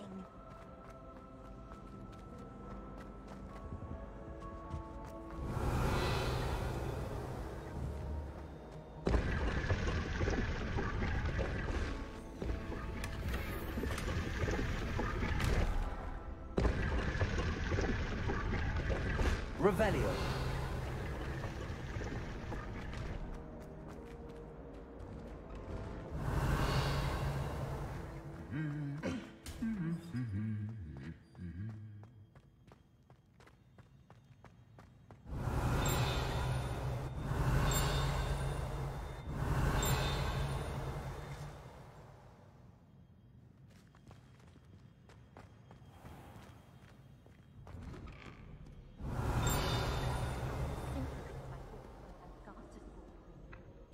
Revelio.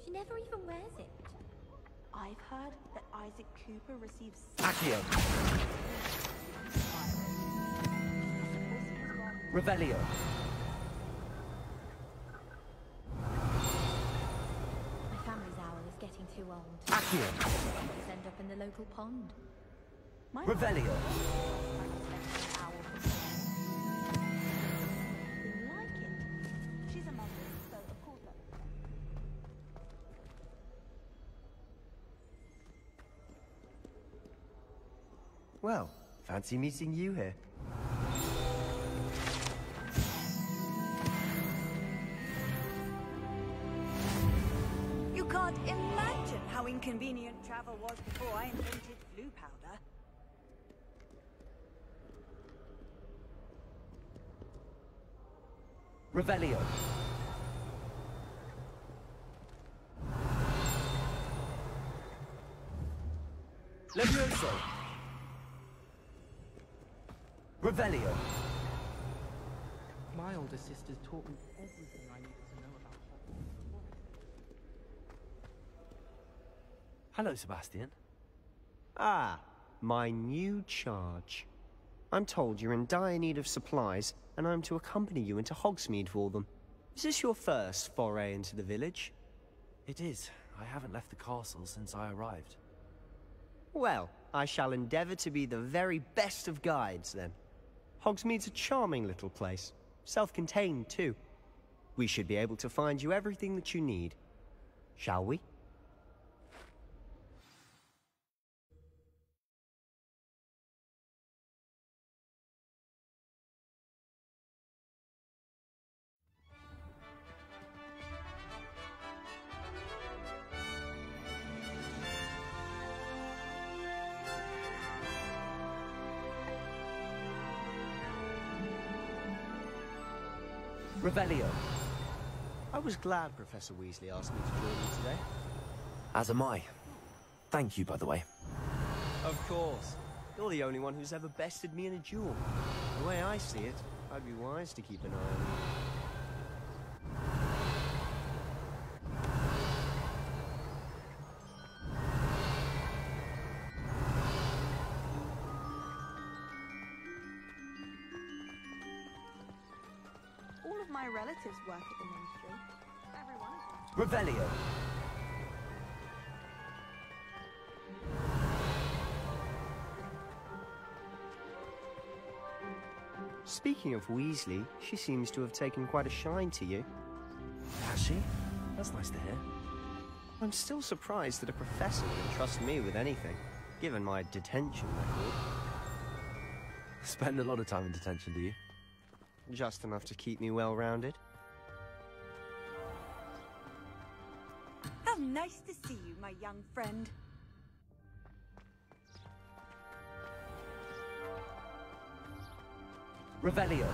She never even wears it. I've heard that Isaac Cooper receives... Accio. Revelio. My family's owl is getting too old. Accio. Just end up in the local pond. Revelio. She's a mother, so of course that... Well, fancy meeting you here. You can't imagine how inconvenient travel was before I invented blue powder. Revelio. Levioso. Revelio. My older sisters taught me everything I needed to know about Hogwarts. Hello, Sebastian. Ah, my new charge. I'm told you're in dire need of supplies, and I'm to accompany you into Hogsmeade for them. Is this your first foray into the village? It is. I haven't left the castle since I arrived. Well, I shall endeavour to be the very best of guides, then. Hogsmeade's a charming little place. Self-contained, too. We should be able to find you everything that you need. Shall we? Revelio. I was glad Professor Weasley asked me to join you today. As am I. Thank you, by the way. Of course. You're the only one who's ever bested me in a duel. The way I see it, I'd be wise to keep an eye on you. All of my relatives work at the ministry. Every one of them. Revelio. Speaking of Weasley, she seems to have taken quite a shine to you. Has she? That's nice to hear. I'm still surprised that a professor would entrust me with anything, given my detention record. Spend a lot of time in detention, do you? Just enough to keep me well-rounded. How nice to see you, my young friend. Revelio.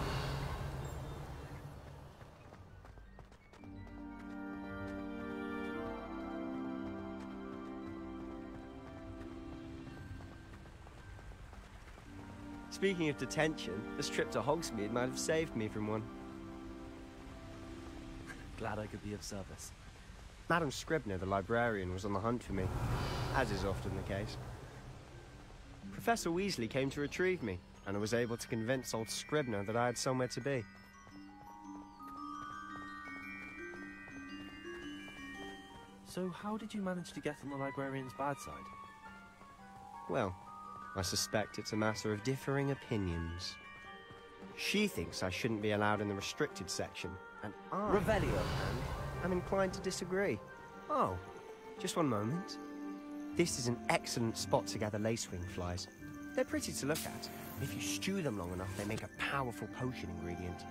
Speaking of detention, this trip to Hogsmeade might have saved me from one. Glad I could be of service. Madam Scribner, the librarian, was on the hunt for me, as is often the case. Professor Weasley came to retrieve me, and I was able to convince old Scribner that I had somewhere to be. So how did you manage to get on the librarian's bad side? Well, I suspect it's a matter of differing opinions. She thinks I shouldn't be allowed in the restricted section, and I, Revelio, am inclined to disagree. Oh, just one moment. This is an excellent spot to gather lacewing flies. They're pretty to look at. If you stew them long enough, they make a powerful potion ingredient.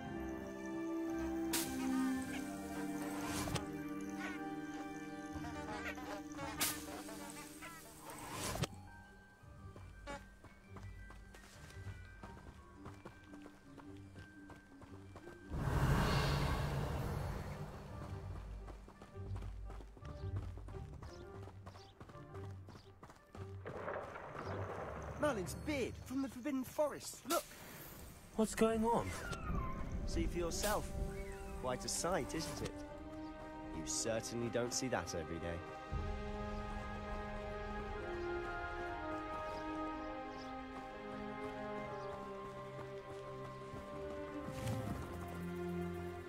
Merlin's beard from the Forbidden Forest. Look! What's going on? See for yourself. Quite a sight, isn't it? You certainly don't see that every day.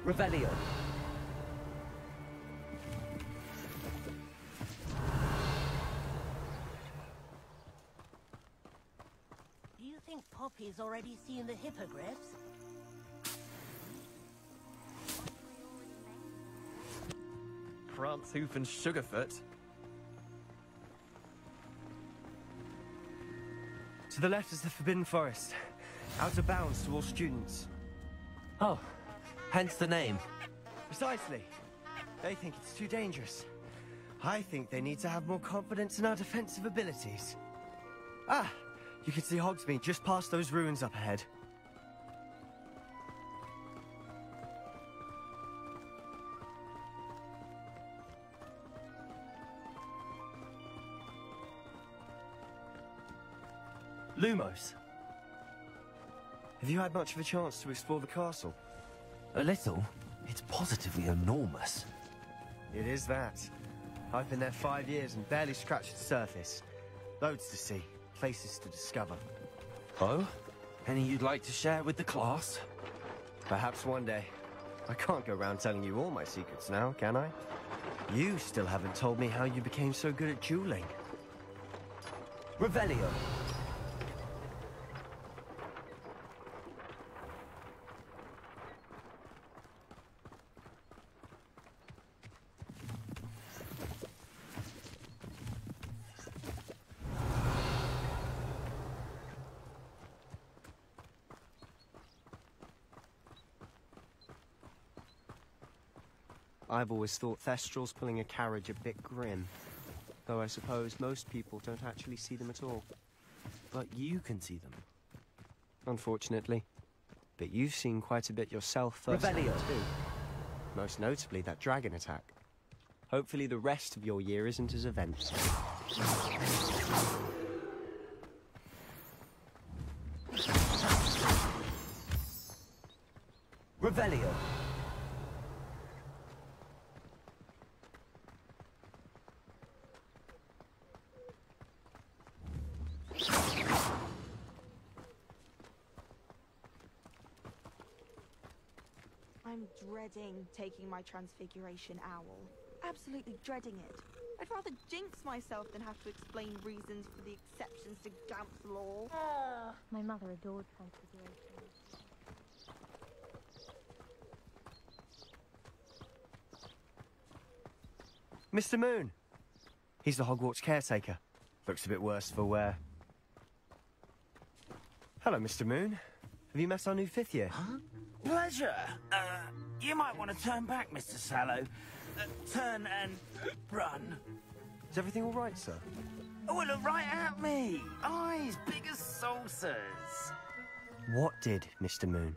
Revelio. Do you think Poppy's already seen the hippogriffs? Prance, Hoof and Sugarfoot. To the left is the Forbidden Forest. Out of bounds to all students. Oh, hence the name. Precisely. They think it's too dangerous. I think they need to have more confidence in our defensive abilities. Ah! You can see Hogsmeade just past those ruins up ahead. Lumos. Have you had much of a chance to explore the castle? A little. It's positively enormous. It is that. I've been there 5 years and barely scratched the surface. Loads to see, places to discover. Oh? Any you'd like to share with the class? Perhaps one day. I can't go around telling you all my secrets now, can I? You still haven't told me how you became so good at dueling. Revelio. I've always thought Thestrals pulling a carriage a bit grim. Though I suppose most people don't actually see them at all. But you can see them. Unfortunately. but you've seen quite a bit yourself firsthand Revelio. too. Most notably that dragon attack. Hopefully the rest of your year isn't as eventful. Revelio. I'm dreading taking my transfiguration owl. Absolutely dreading it. I'd rather jinx myself than have to explain reasons for the exceptions to Gamp's law. My mother adored transfiguration. Mr. Moon! He's the Hogwarts caretaker. Looks a bit worse for wear. Hello, Mr. Moon. Have you met our new 5th year? Huh? Pleasure. You might want to turn back, Mr. Sallow. Turn and run. Is everything all right, sir? Oh, look right at me. Eyes big as saucers. What did, Mr. Moon?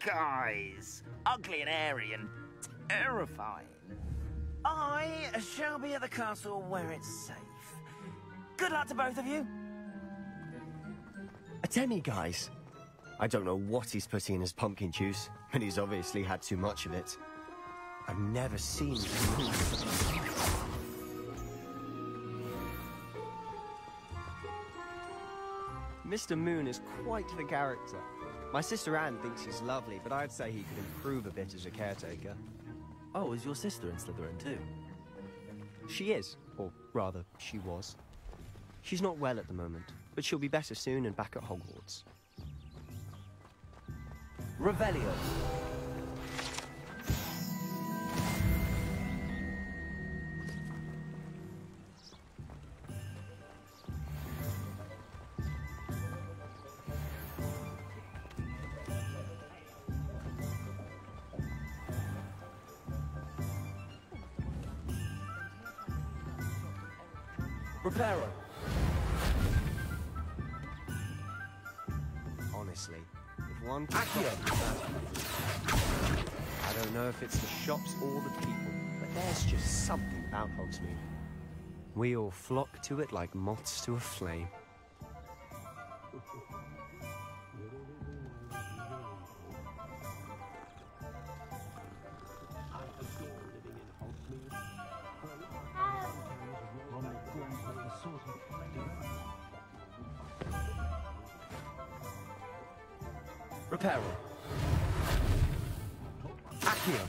Guys. Ugly and hairy and terrifying. I shall be at the castle where it's safe. Good luck to both of you. A demi-guise? I don't know what he's putting in his pumpkin juice, but he's obviously had too much of it. I've never seen him move. Mr. Moon is quite the character. My sister Anne thinks he's lovely, but I'd say he could improve a bit as a caretaker. Oh, is your sister in Slytherin too? She is, or rather, she was. She's not well at the moment, but she'll be better soon and back at Hogwarts. Revelio. Reparo. Honestly, if one could I don't know if it's the shops or the people, but there's just something about Hogsmeade. We all flock to it like moths to a flame. Reparo. Accio.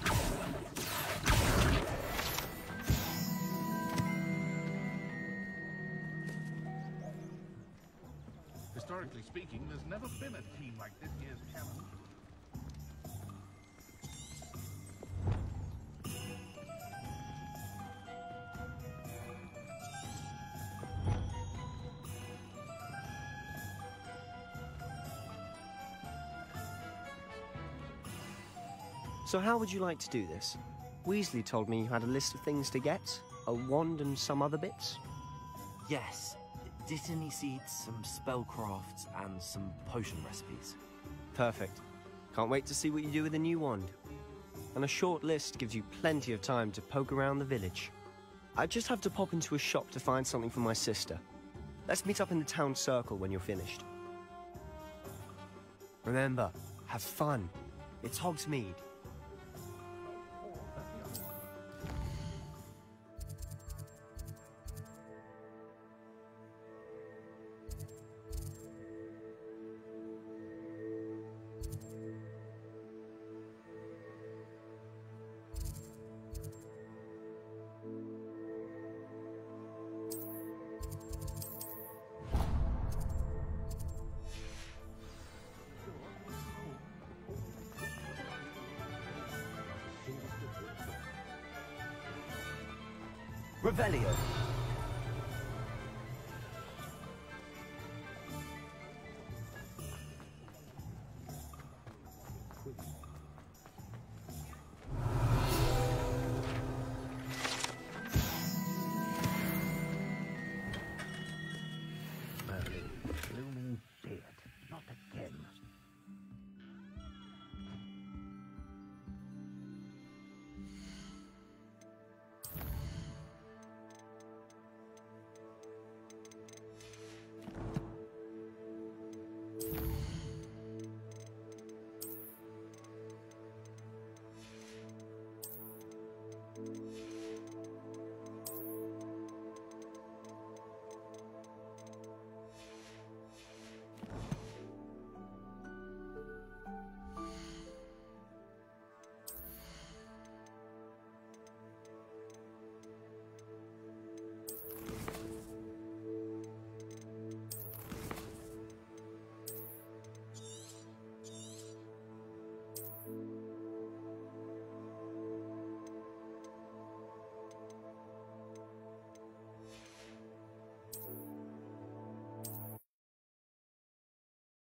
Historically speaking, there's never been a team like this year's challenge. So how would you like to do this? Weasley told me you had a list of things to get, a wand and some other bits. Yes. Dittany seeds, some spellcrafts, and some potion recipes. Perfect. Can't wait to see what you do with the new wand. And a short list gives you plenty of time to poke around the village. I just have to pop into a shop to find something for my sister. Let's meet up in the town circle when you're finished. Remember, have fun. It's Hogsmeade. Revelio.